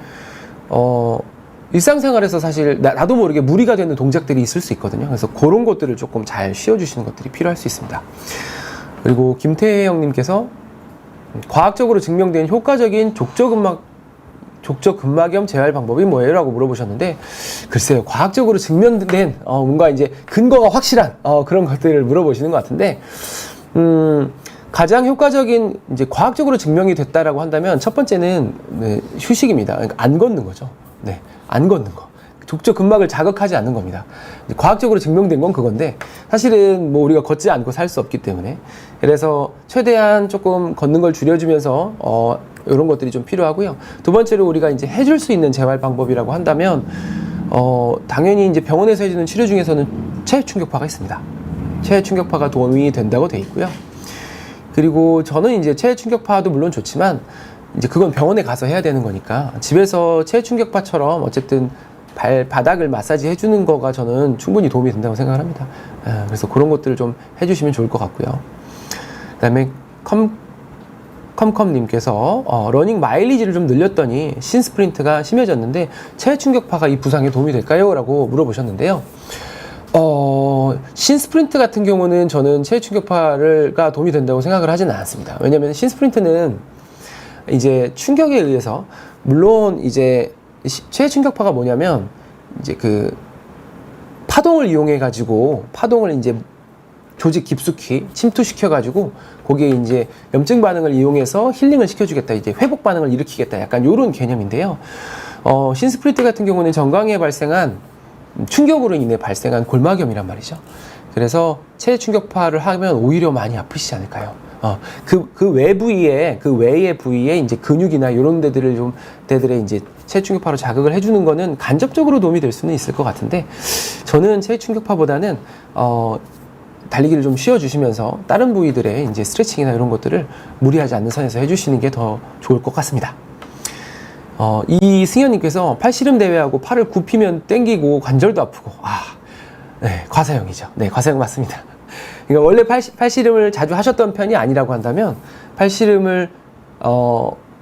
일상생활에서 사실 나도 모르게 무리가 되는 동작들이 있을 수 있거든요. 그래서 그런 것들을 조금 잘 쉬어주시는 것들이 필요할 수 있습니다. 그리고 김태형님께서 과학적으로 증명된 효과적인 족저근막염 재활 방법이 뭐예요? 라고 물어보셨는데, 글쎄요, 과학적으로 증명된 뭔가 이제 근거가 확실한 그런 것들을 물어보시는 것 같은데, 가장 효과적인 이제 과학적으로 증명이 됐다라고 한다면 첫 번째는 휴식입니다. 그러니까 안 걷는 거죠. 안 걷는 거. 족저근막을 자극하지 않는 겁니다. 과학적으로 증명된 건 그건데, 사실은 뭐 우리가 걷지 않고 살 수 없기 때문에, 그래서 최대한 조금 걷는 걸 줄여주면서 이런 것들이 좀 필요하고요. 두 번째로 우리가 이제 해줄 수 있는 재활 방법이라고 한다면, 당연히 이제 병원에서 해주는 치료 중에서는 체해 충격파가 있습니다. 체해 충격파가 도움이 된다고 돼 있고요. 그리고 저는 이제 체해 충격파도 물론 좋지만, 이제 그건 병원에 가서 해야 되는 거니까 집에서 체해 충격파처럼 어쨌든 발바닥을 마사지 해주는 거가 저는 충분히 도움이 된다고 생각을 합니다. 그래서 그런 것들을 좀 해주시면 좋을 것 같고요. 그 다음에 컴컴님께서 러닝 마일리지를 좀 늘렸더니 신스프린트가 심해졌는데 체해 충격파가 이 부상에 도움이 될까요? 라고 물어보셨는데요. 신스프린트 같은 경우는 저는 체해 충격파가 도움이 된다고 생각을 하지는 않습니다. 왜냐하면 신스프린트는 이제 충격에 의해서, 물론 이제 체해 충격파가 뭐냐면 이제 그 파동을 이용해 가지고 파동을 이제 조직 깊숙이 침투시켜 가지고 거기에 이제 염증 반응을 이용해서 힐링을 시켜주겠다, 이제 회복 반응을 일으키겠다, 약간 이런 개념인데요. 신스프린트 같은 경우는 전강에 발생한 충격으로 인해 발생한 골막염이란 말이죠. 그래서 체해 충격파를 하면 오히려 많이 아프시지 않을까요? 그 외의 부위에 이제 근육이나 이런 데들의 이제 체해 충격파로 자극을 해주는 거는 간접적으로 도움이 될 수는 있을 것 같은데, 저는 체해 충격파보다는 달리기를 좀 쉬어주시면서 다른 부위들의 이제 스트레칭이나 이런 것들을 무리하지 않는 선에서 해주시는 게 더 좋을 것 같습니다. 이 승현님께서 팔씨름 대회하고 팔을 굽히면 땡기고 관절도 아프고, 과사형이죠. 네, 과사형 맞습니다. 그러니까 원래 팔씨름을 자주 하셨던 편이 아니라고 한다면, 팔씨름을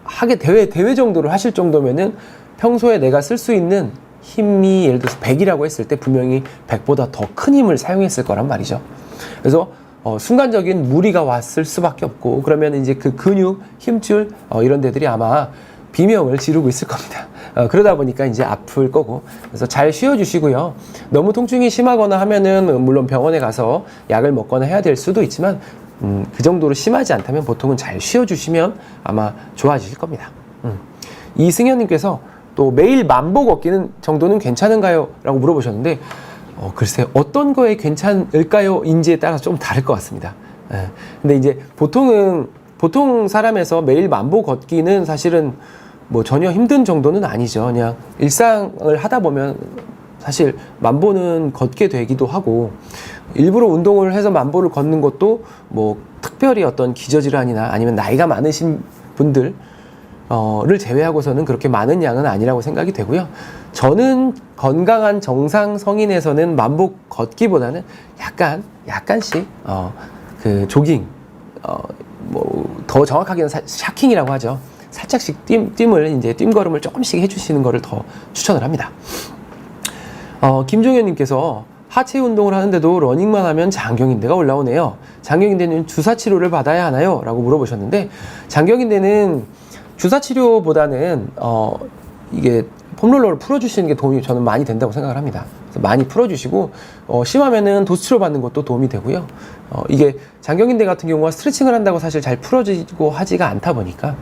하게 대회 정도를 하실 정도면은 평소에 내가 쓸 수 있는 힘이 예를 들어서 100이라고 했을 때 분명히 100보다 더 큰 힘을 사용했을 거란 말이죠. 그래서 순간적인 무리가 왔을 수밖에 없고, 그러면 이제 그 근육, 힘줄 이런 데들이 아마 비명을 지르고 있을 겁니다. 그러다 보니까 이제 아플 거고, 그래서 잘 쉬어주시고요. 너무 통증이 심하거나 하면은 물론 병원에 가서 약을 먹거나 해야 될 수도 있지만 그 정도로 심하지 않다면 보통은 잘 쉬어주시면 아마 좋아지실 겁니다. 이승현님께서 또 매일 만보 걷기는 정도는 괜찮은가요? 라고 물어보셨는데, 글쎄 어떤 거에 괜찮을까요? 인지에 따라서 좀 다를 것 같습니다. 근데 이제 보통 사람에서 매일 만보 걷기는 사실은 뭐 전혀 힘든 정도는 아니죠. 그냥 일상을 하다 보면 사실 만보는 걷게 되기도 하고, 일부러 운동을 해서 만보를 걷는 것도 뭐 특별히 어떤 기저질환이나 아니면 나이가 많으신 분들 를 제외하고서는 그렇게 많은 양은 아니라고 생각이 되고요. 저는 건강한 정상 성인에서는 만보 걷기보다는 약간씩 그 조깅, 뭐 더 정확하게는 샤킹이라고 하죠. 살짝씩 뜀을 이제 뜀걸음을 조금씩 해주시는 것을 더 추천을 합니다. 김종현님께서 하체 운동을 하는데도 러닝만 하면 장경인대가 올라오네요. 장경인대는 주사 치료를 받아야 하나요? 라고 물어보셨는데, 장경인대는 주사 치료보다는 이게 폼롤러를 풀어주시는 게 도움이 저는 많이 된다고 생각을 합니다. 그래서 많이 풀어주시고, 심하면은 도수 치료 받는 것도 도움이 되고요. 이게 장경인대 같은 경우가 스트레칭을 한다고 사실 잘 풀어지고 하지가 않다 보니까,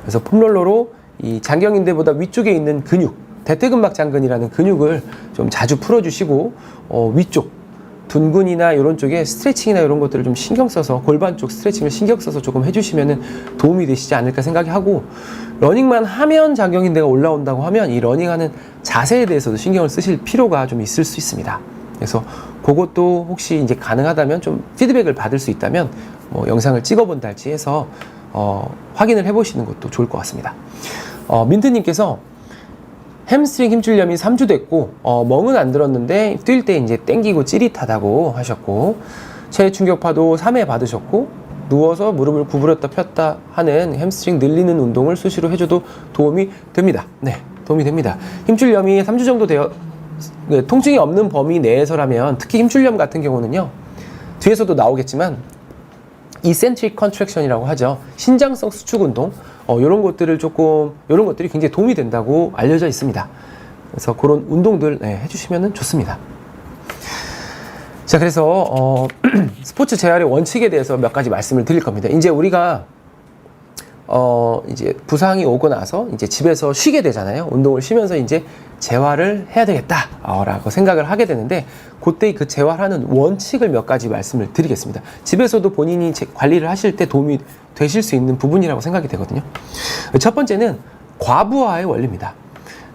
그래서 폼롤러로 이 장경인대보다 위쪽에 있는 근육, 대퇴근막 장근이라는 근육을 좀 자주 풀어주시고, 위쪽 둔근이나 이런 쪽에 스트레칭이나 이런 것들을 좀 신경 써서, 골반 쪽 스트레칭을 신경 써서 조금 해주시면 도움이 되시지 않을까 생각이 하고, 러닝만 하면 장경인대가 올라온다고 하면 이 러닝하는 자세에 대해서도 신경을 쓰실 필요가 좀 있을 수 있습니다. 그래서 그것도 혹시 이제 가능하다면 좀 피드백을 받을 수 있다면 뭐 영상을 찍어본달지 해서 확인을 해보시는 것도 좋을 것 같습니다. 민트님께서 햄스트링 힘줄염이 3주 됐고 멍은 안 들었는데 뛸 때 이제 땡기고 찌릿하다고 하셨고, 체해 충격파도 3회 받으셨고, 누워서 무릎을 구부렸다 폈다 하는 햄스트링 늘리는 운동을 수시로 해줘도 도움이 됩니다. 네, 도움이 됩니다. 힘줄염이 3주 정도 통증이 없는 범위 내에서라면, 특히 힘줄염 같은 경우는요, 뒤에서도 나오겠지만 이센트릭 컨트랙션이라고 하죠. 신장성 수축 운동, 이런 것들이 굉장히 도움이 된다고 알려져 있습니다. 그래서 그런 운동들 해주시면 좋습니다. 자, 그래서 스포츠 재활의 원칙에 대해서 몇 가지 말씀을 드릴 겁니다. 이제 우리가 이제 부상이 오고 나서 이제 집에서 쉬게 되잖아요. 운동을 쉬면서 이제 재활을 해야 되겠다라고 생각을 하게 되는데, 그때 그 재활하는 원칙을 몇 가지 말씀을 드리겠습니다. 집에서도 본인이 관리를 하실 때 도움이 되실 수 있는 부분이라고 생각이 되거든요. 첫 번째는 과부하의 원리입니다.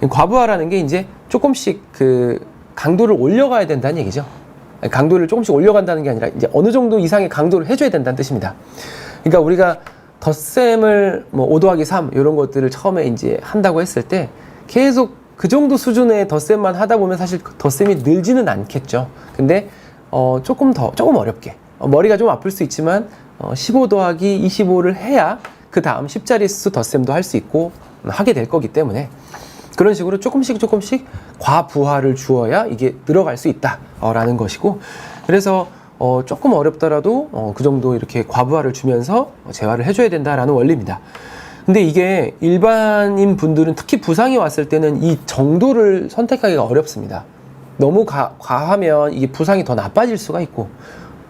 과부하라는 게 이제 조금씩 그 강도를 올려가야 된다는 얘기죠. 강도를 조금씩 올려간다는 게 아니라 이제 어느 정도 이상의 강도를 해줘야 된다는 뜻입니다. 그러니까 우리가 덧셈을 뭐 5 더하기 3 이런 것들을 처음에 이제 한다고 했을 때 계속 그 정도 수준의 덧셈만 하다 보면 사실 덧셈이 늘지는 않겠죠. 근데 조금 어렵게, 머리가 좀 아플 수 있지만 15 더하기 25를 해야 그 다음 10자릿수 덧셈도 할 수 있고 하게 될 거기 때문에, 그런 식으로 조금씩 과부하를 주어야 이게 늘어갈 수 있다라는 것이고, 그래서 조금 어렵더라도 그 정도 이렇게 과부하를 주면서 재활을 해줘야 된다라는 원리입니다. 근데 이게 일반인 분들은 특히 부상이 왔을 때는 이 정도를 선택하기가 어렵습니다. 너무 과하면 이게 부상이 더 나빠질 수가 있고,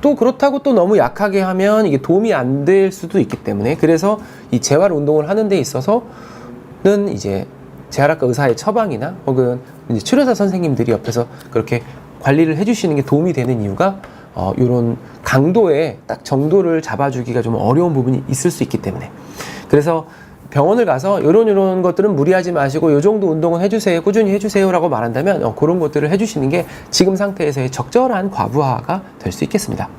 또 그렇다고 또 너무 약하게 하면 이게 도움이 안 될 수도 있기 때문에, 그래서 이 재활 운동을 하는 데 있어서는 이제 재활학과 의사의 처방이나 혹은 이제 치료사 선생님들이 옆에서 그렇게 관리를 해주시는 게 도움이 되는 이유가 이런 강도의 딱 정도를 잡아주기가 좀 어려운 부분이 있을 수 있기 때문에, 그래서 병원을 가서 이런 것들은 무리하지 마시고 요 정도 운동은 해주세요, 꾸준히 해주세요 라고 말한다면 그런 것들을 해주시는 게 지금 상태에서의 적절한 과부하가 될 수 있겠습니다.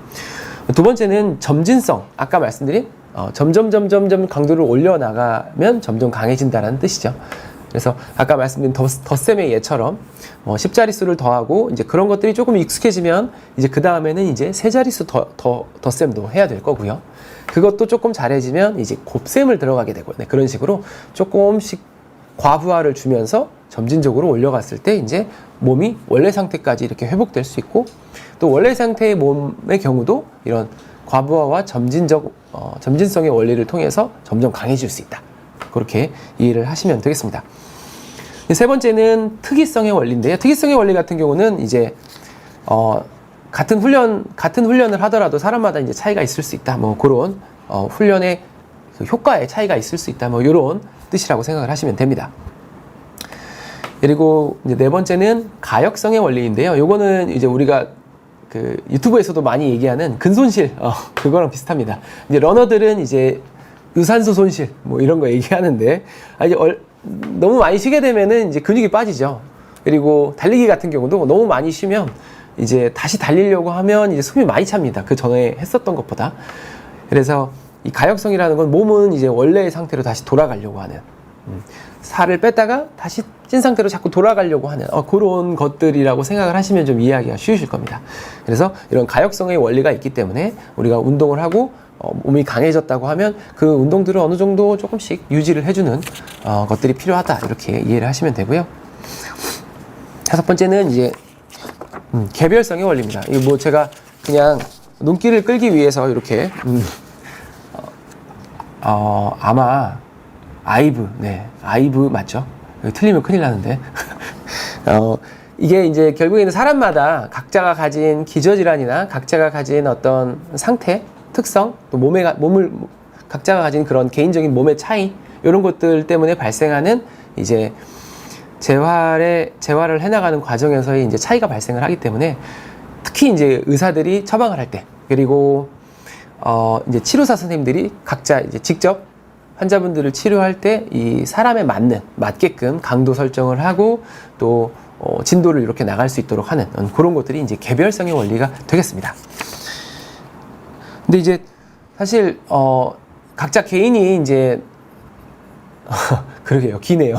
두 번째는 점진성, 아까 말씀드린 점점 강도를 올려나가면 점점 강해진다는 뜻이죠. 그래서 아까 말씀드린 덧셈의 예처럼 10자릿수를 더하고 이제 그런 것들이 조금 익숙해지면 이제 그 다음에는 이제 3자릿수 덧셈도 해야 될 거고요. 그것도 조금 잘해지면 이제 곱셈을 들어가게 되고, 그런 식으로 조금씩 과부하를 주면서 점진적으로 올려갔을 때 이제 몸이 원래 상태까지 이렇게 회복될 수 있고, 또 원래 상태의 몸의 경우도 이런 과부하와 점진성의 원리를 통해서 점점 강해질 수 있다. 그렇게 이해를 하시면 되겠습니다. 세 번째는 특이성의 원리인데요. 특이성의 원리 같은 경우는 이제 같은 훈련을 하더라도 사람마다 이제 차이가 있을 수 있다. 뭐 그런 훈련의 그 효과에 차이가 있을 수 있다. 뭐 이런 뜻이라고 생각을 하시면 됩니다. 그리고 이제 네 번째는 가역성의 원리인데요. 요거는 이제 우리가 그 유튜브에서도 많이 얘기하는 근손실, 그거랑 비슷합니다. 이제 러너들은 이제 유산소 손실, 뭐 이런 거 얘기하는데, 이제 너무 많이 쉬게 되면은 이제 근육이 빠지죠. 그리고 달리기 같은 경우도 너무 많이 쉬면 이제 다시 달리려고 하면 이제 숨이 많이 찹니다. 그 전에 했었던 것보다. 그래서 이 가역성이라는 건 몸은 이제 원래의 상태로 다시 돌아가려고 하는, 살을 뺐다가 다시 찐 상태로 자꾸 돌아가려고 하는 그런 것들이라고 생각을 하시면 좀 이해하기가 쉬우실 겁니다. 그래서 이런 가역성의 원리가 있기 때문에 우리가 운동을 하고 몸이 강해졌다고 하면 그 운동들을 어느 정도 조금씩 유지를 해주는 것들이 필요하다, 이렇게 이해를 하시면 되고요. 다섯 번째는 이제 개별성의 원리입니다. 이거 뭐 제가 그냥 눈길을 끌기 위해서 이렇게 아마 아이브 맞죠? 틀리면 큰일 나는데. 이게 이제 결국에는 사람마다 각자가 가진 기저질환이나 각자가 가진 어떤 상태, 특성, 또 각자가 가진 그런 개인적인 몸의 차이, 이런 것들 때문에 발생하는 이제 재활을 해나가는 과정에서의 이제 차이가 발생을 하기 때문에, 특히 이제 의사들이 처방을 할 때, 그리고 이제 치료사 선생님들이 각자 이제 직접 환자분들을 치료할 때 이 사람에 맞게끔 강도 설정을 하고 또 진도를 이렇게 나갈 수 있도록 하는 그런 것들이 이제 개별성의 원리가 되겠습니다. 근데 이제 사실 각자 개인이 이제 그러게요, 기네요.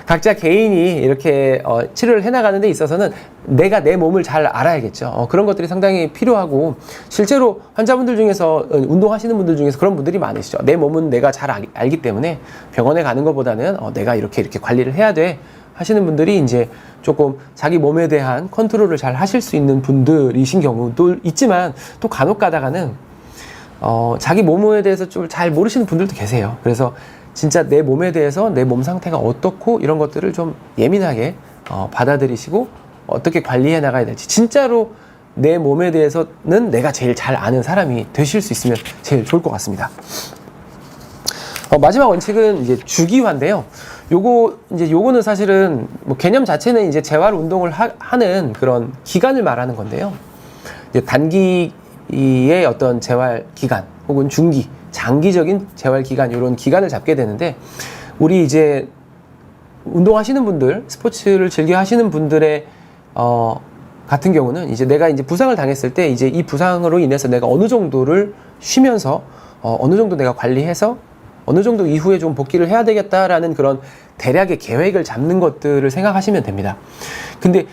각자 개인이 이렇게 치료를 해나가는 데 있어서는 내가 내 몸을 잘 알아야겠죠. 그런 것들이 상당히 필요하고, 실제로 환자분들 중에서, 운동하시는 분들 중에서 그런 분들이 많으시죠. 내 몸은 내가 잘 알기 때문에 병원에 가는 것보다는 내가 이렇게 관리를 해야 돼 하시는 분들이 이제 조금 자기 몸에 대한 컨트롤을 잘 하실 수 있는 분들이신 경우도 있지만, 또 간혹 가다가는 자기 몸에 대해서 좀 잘 모르시는 분들도 계세요. 그래서 진짜 내 몸에 대해서 내 몸 상태가 어떻고 이런 것들을 좀 예민하게 받아들이시고 어떻게 관리해 나가야 될지, 진짜로 내 몸에 대해서는 내가 제일 잘 아는 사람이 되실 수 있으면 제일 좋을 것 같습니다. 마지막 원칙은 이제 주기화인데요. 요거는 사실은 뭐 개념 자체는 이제 재활 운동을 하는 그런 기간을 말하는 건데요. 이제 단기의 어떤 재활 기간 혹은 중기, 장기적인 재활 기간, 이런 기간을 잡게 되는데, 우리 이제 운동하시는 분들, 스포츠를 즐겨 하시는 분들의 같은 경우는 이제 내가 이제 부상을 당했을 때 이제 이 부상으로 인해서 내가 어느 정도를 쉬면서 어느 정도 내가 관리해서 어느 정도 이후에 좀 복귀를 해야 되겠다라는 그런 대략의 계획을 잡는 것들을 생각하시면 됩니다. 근데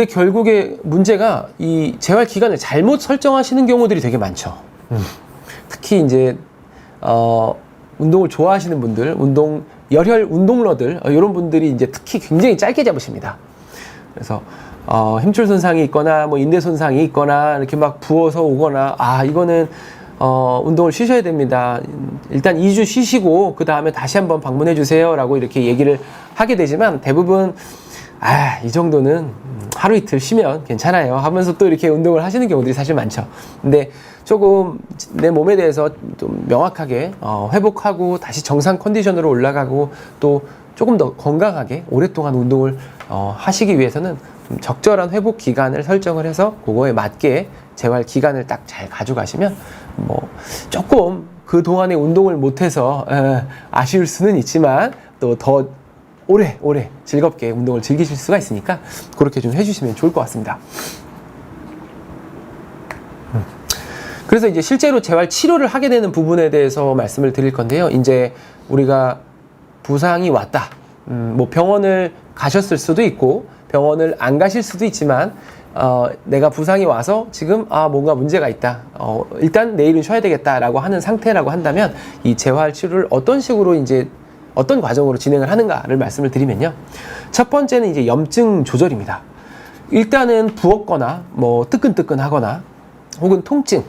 결국에 문제가 이 재활 기간을 잘못 설정하시는 경우들이 되게 많죠. 특히 이제 운동을 좋아하시는 분들, 열혈 운동러들, 이런 분들이 이제 특히 굉장히 짧게 잡으십니다. 그래서 힘줄 손상이 있거나 뭐 인대 손상이 있거나 이렇게 막 부어서 오거나, 이거는 운동을 쉬셔야 됩니다. 일단 2주 쉬시고 그 다음에 다시 한번 방문해 주세요 라고 이렇게 얘기를 하게 되지만, 대부분 이 정도는 하루 이틀 쉬면 괜찮아요 하면서 또 이렇게 운동을 하시는 경우들이 사실 많죠. 근데 조금 내 몸에 대해서 좀 명확하게 회복하고 다시 정상 컨디션으로 올라가고 또 조금 더 건강하게 오랫동안 운동을 하시기 위해서는 좀 적절한 회복 기간을 설정을 해서 그거에 맞게 재활 기간을 딱 잘 가져가시면, 뭐 조금 그 동안에 운동을 못해서 아쉬울 수는 있지만 또 더 오래 즐겁게 운동을 즐기실 수가 있으니까 그렇게 좀 해주시면 좋을 것 같습니다. 그래서 이제 실제로 재활 치료를 하게 되는 부분에 대해서 말씀을 드릴 건데요. 이제 우리가 부상이 왔다. 뭐 병원을 가셨을 수도 있고 병원을 안 가실 수도 있지만, 내가 부상이 와서 지금 뭔가 문제가 있다. 일단 내일은 쉬어야 되겠다라고 하는 상태라고 한다면, 이 재활 치료를 어떤 식으로 이제 어떤 과정으로 진행을 하는가를 말씀을 드리면요. 첫 번째는 이제 염증 조절입니다. 일단은 부었거나 뭐 뜨끈뜨끈하거나 혹은 통증,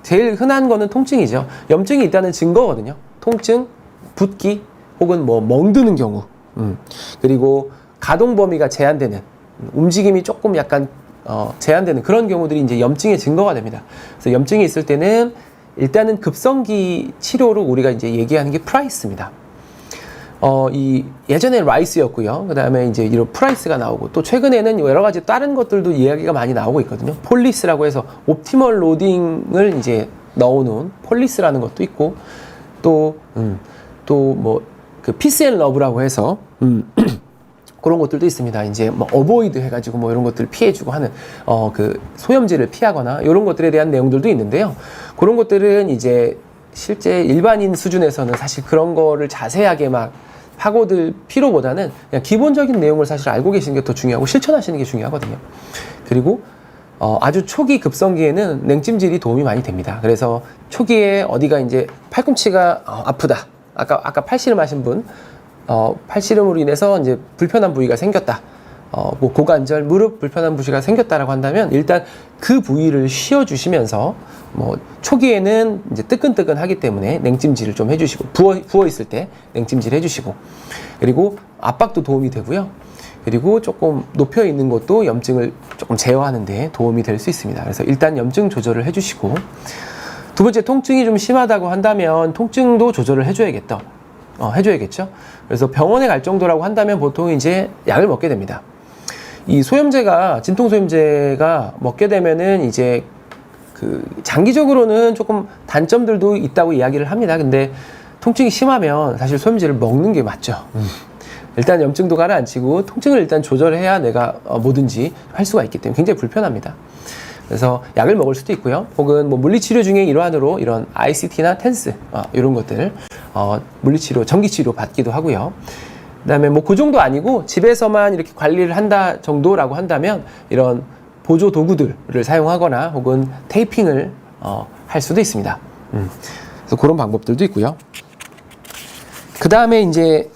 제일 흔한 거는 통증이죠. 염증이 있다는 증거거든요. 통증, 붓기, 혹은 뭐 멍드는 경우, 그리고 가동 범위가 제한되는, 움직임이 조금 약간 제한되는 그런 경우들이 이제 염증의 증거가 됩니다. 그래서 염증이 있을 때는 일단은 급성기 치료로 우리가 이제 얘기하는 게 프라이스입니다. 이 예전에 라이스였고요. 그 다음에 이제 이런 프라이스가 나오고, 또 최근에는 여러 가지 다른 것들도 이야기가 많이 나오고 있거든요. 폴리스라고 해서 옵티멀 로딩을 이제 넣어놓은 폴리스라는 것도 있고, 또 뭐 그 피스 앤 러브라고 해서 그런 것들도 있습니다. 이제 뭐 어보이드 해가지고 뭐 이런 것들을 피해주고 하는 그 소염제를 피하거나 이런 것들에 대한 내용들도 있는데요. 그런 것들은 이제 실제 일반인 수준에서는 사실 그런 거를 자세하게 막 파고들 필요보다는 그냥 기본적인 내용을 사실 알고 계시는 게 더 중요하고 실천하시는 게 중요하거든요. 그리고 아주 초기 급성기에는 냉찜질이 도움이 많이 됩니다. 그래서 초기에 어디가 이제 팔꿈치가 아프다. 아까 팔씨름 하신 분, 팔씨름으로 인해서 이제 불편한 부위가 생겼다. 뭐 고관절, 무릎 불편한 부위가 생겼다라고 한다면 일단 그 부위를 쉬어주시면서 뭐 초기에는 이제 뜨끈뜨끈하기 때문에 냉찜질을 좀 해주시고 부어 있을 때 냉찜질 해주시고, 그리고 압박도 도움이 되고요. 그리고 조금 높여 있는 것도 염증을 조금 제어하는 데 도움이 될 수 있습니다. 그래서 일단 염증 조절을 해주시고, 두 번째, 통증이 좀 심하다고 한다면 통증도 조절을 해줘야겠죠. 그래서 병원에 갈 정도라고 한다면 보통 이제 약을 먹게 됩니다. 이 소염제가, 진통소염제가 먹게 되면은 이제 그 장기적으로는 조금 단점들도 있다고 이야기를 합니다. 근데 통증이 심하면 사실 소염제를 먹는 게 맞죠. 일단 염증도 가라앉히고 통증을 일단 조절해야 내가 뭐든지 할 수가 있기 때문에 굉장히 불편합니다. 그래서 약을 먹을 수도 있고요. 혹은 뭐 물리치료 중에 일환으로 이런 ICT나 텐스 이런 것들 물리치료, 전기치료 받기도 하고요. 그다음에 뭐 그 정도 아니고 집에서만 이렇게 관리를 한다 정도라고 한다면 이런 보조 도구들을 사용하거나 혹은 테이핑을 할 수도 있습니다. 그래서 그런 방법들도 있고요. 그 다음에 이제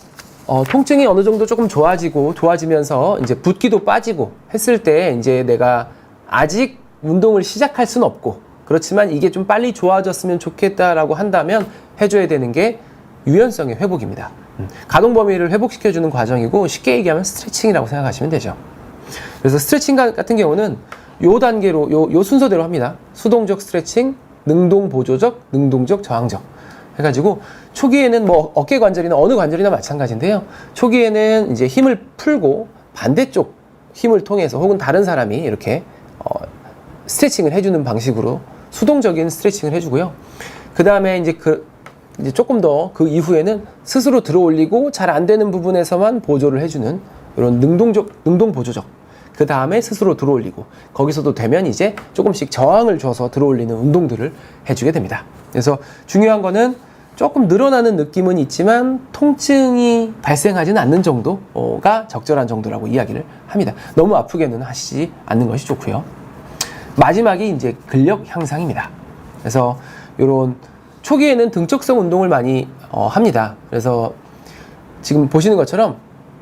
통증이 어느 정도 조금 좋아지면서 이제 붓기도 빠지고 했을 때 이제 내가 아직 운동을 시작할 수는 없고, 그렇지만 이게 좀 빨리 좋아졌으면 좋겠다라고 한다면 해줘야 되는 게 유연성의 회복입니다. 가동 범위를 회복시켜주는 과정이고, 쉽게 얘기하면 스트레칭이라고 생각하시면 되죠. 그래서 스트레칭 같은 경우는 요 단계로, 요 순서대로 합니다. 수동적 스트레칭, 능동 보조적, 능동적 저항적 해가지고, 초기에는 뭐 어깨 관절이나 어느 관절이나 마찬가지인데요. 초기에는 이제 힘을 풀고 반대쪽 힘을 통해서 혹은 다른 사람이 이렇게 스트레칭을 해주는 방식으로 수동적인 스트레칭을 해주고요. 그 다음에 이제 이제 조금 더 그 이후에는 스스로 들어 올리고 잘 안 되는 부분에서만 보조를 해주는 이런 능동 보조적. 그 다음에 스스로 들어 올리고, 거기서도 되면 이제 조금씩 저항을 줘서 들어 올리는 운동들을 해주게 됩니다. 그래서 중요한 거는 조금 늘어나는 느낌은 있지만 통증이 발생하지는 않는 정도가 적절한 정도라고 이야기를 합니다. 너무 아프게는 하시지 않는 것이 좋고요. 마지막이 이제 근력 향상입니다. 그래서 이런 초기에는 등적성 운동을 많이 합니다. 그래서 지금 보시는 것처럼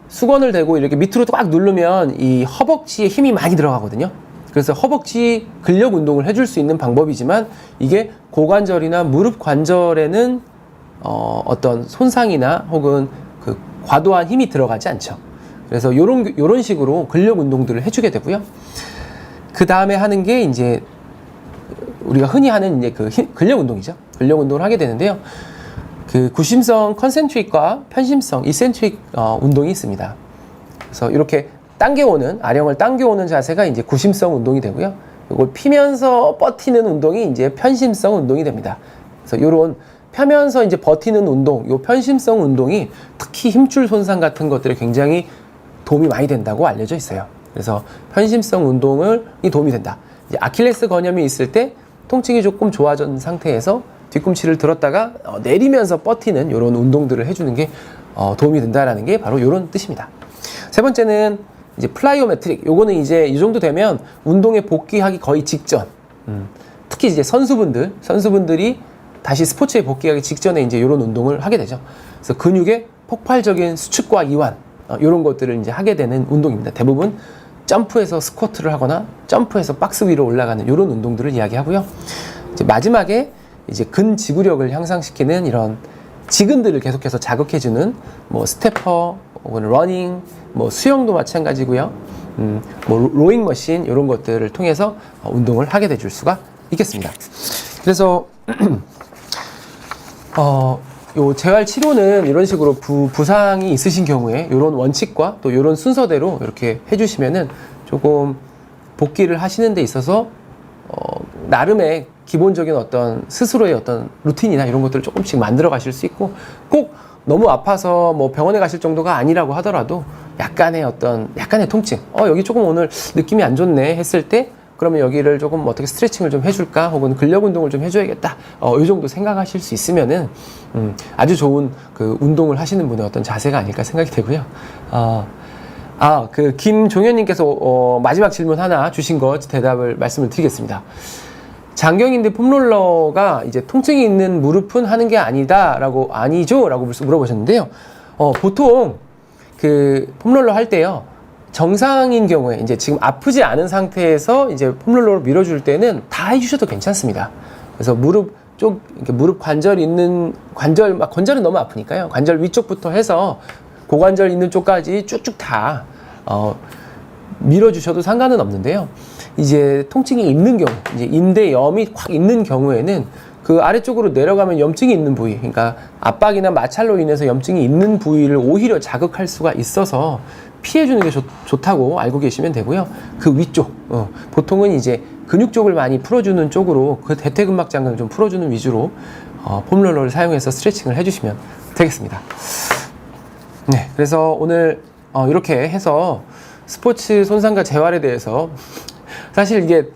수건을 대고 이렇게 밑으로 꽉 누르면 이 허벅지에 힘이 많이 들어가거든요. 그래서 허벅지 근력 운동을 해줄 수 있는 방법이지만 이게 고관절이나 무릎 관절에는 어떤 손상이나 혹은 그 과도한 힘이 들어가지 않죠. 그래서 요런 식으로 근력 운동들을 해주게 되고요. 그 다음에 하는 게 이제 우리가 흔히 하는 이제 그 근력 운동이죠. 근력 운동을 하게 되는데요. 그 구심성 컨센트릭과 편심성 이센트릭 운동이 있습니다. 그래서 이렇게 당겨오는, 아령을 당겨오는 자세가 이제 구심성 운동이 되고요. 이걸 피면서 버티는 운동이 이제 편심성 운동이 됩니다. 그래서 이런 펴면서 이제 버티는 운동, 요 편심성 운동이 특히 힘줄 손상 같은 것들에 굉장히 도움이 많이 된다고 알려져 있어요. 그래서 편심성 운동이 도움이 된다. 이제 아킬레스 건염이 있을 때 통증이 조금 좋아진 상태에서 뒤꿈치를 들었다가 내리면서 버티는 이런 운동들을 해주는 게 도움이 된다라는 게 바로 이런 뜻입니다. 세 번째는 이제 플라이오메트릭. 요거는 이제 이 정도 되면 운동에 복귀하기 거의 직전. 특히 이제 선수분들이 다시 스포츠에 복귀하기 직전에 이제 이런 운동을 하게 되죠. 그래서 근육의 폭발적인 수축과 이완, 이런 것들을 이제 하게 되는 운동입니다. 대부분 점프해서 스쿼트를 하거나 점프해서 박스 위로 올라가는 이런 운동들을 이야기하고요. 이제 마지막에 이제 근지구력을 향상시키는 이런 지근들을 계속해서 자극해주는 뭐 스태퍼 혹은 러닝, 뭐 수영도 마찬가지고요. 뭐 로잉 머신 이런 것들을 통해서 운동을 하게 될 수가 있겠습니다. 그래서 요 재활 치료는 이런 식으로 부상이 있으신 경우에 이런 원칙과 또 이런 순서대로 이렇게 해주시면은 조금 복귀를 하시는 데 있어서 나름의 기본적인 어떤 스스로의 어떤 루틴이나 이런 것들을 조금씩 만들어 가실 수 있고, 꼭 너무 아파서 뭐 병원에 가실 정도가 아니라고 하더라도 약간의 통증, 여기 조금 오늘 느낌이 안 좋네 했을 때, 그러면 여기를 조금 어떻게 스트레칭을 좀 해줄까, 혹은 근력 운동을 좀 해줘야겠다, 이 정도 생각하실 수 있으면은 아주 좋은 그 운동을 하시는 분의 어떤 자세가 아닐까 생각이 되고요. 그 김종현님께서 마지막 질문 하나 주신 거 대답을 말씀을 드리겠습니다. 장경인데 폼롤러가 이제 통증이 있는 무릎은 하는 게 아니죠? 라고 물어보셨는데요. 보통 그 폼롤러 할 때요, 정상인 경우에 이제 지금 아프지 않은 상태에서 이제 폼롤러로 밀어줄 때는 다 해주셔도 괜찮습니다. 그래서 무릎 관절 있는 관절은 너무 아프니까요. 관절 위쪽부터 해서 고관절 있는 쪽까지 쭉쭉 다 밀어주셔도 상관은 없는데요. 이제 통증이 있는 경우, 이제 인대염이 확 있는 경우에는 그 아래쪽으로 내려가면 염증이 있는 부위, 그러니까 압박이나 마찰로 인해서 염증이 있는 부위를 오히려 자극할 수가 있어서 피해주는 게 좋다고 알고 계시면 되고요. 그 위쪽, 보통은 이제 근육 쪽을 많이 풀어주는 쪽으로, 그 대퇴근막장을 좀 풀어주는 위주로 폼롤러를 사용해서 스트레칭을 해주시면 되겠습니다. 네, 그래서 오늘 이렇게 해서 스포츠 손상과 재활에 대해서 사실 이게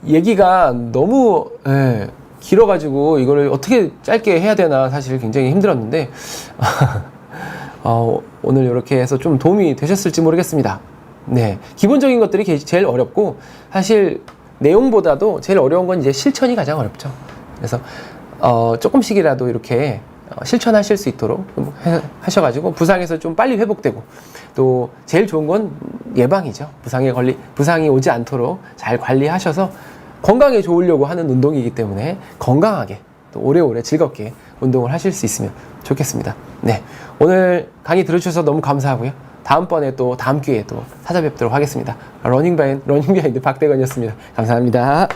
얘기가 너무 길어가지고 이거를 어떻게 짧게 해야 되나 사실 굉장히 힘들었는데 오늘 이렇게 해서 좀 도움이 되셨을지 모르겠습니다. 네, 기본적인 것들이 제일 어렵고, 사실 내용보다도 제일 어려운 건 이제 실천이 가장 어렵죠. 그래서 조금씩이라도 이렇게 실천하실 수 있도록 하셔가지고 부상에서 좀 빨리 회복되고, 또 제일 좋은 건 예방이죠. 부상이 오지 않도록 잘 관리하셔서 건강에 좋으려고 하는 운동이기 때문에 건강하게 또 오래오래 즐겁게 운동을 하실 수 있으면 좋겠습니다. 네, 오늘 강의 들어주셔서 너무 감사하고요. 다음번에 또 다음 기회에 또 찾아뵙도록 하겠습니다. 러닝 비하인드 박대건이었습니다. 감사합니다.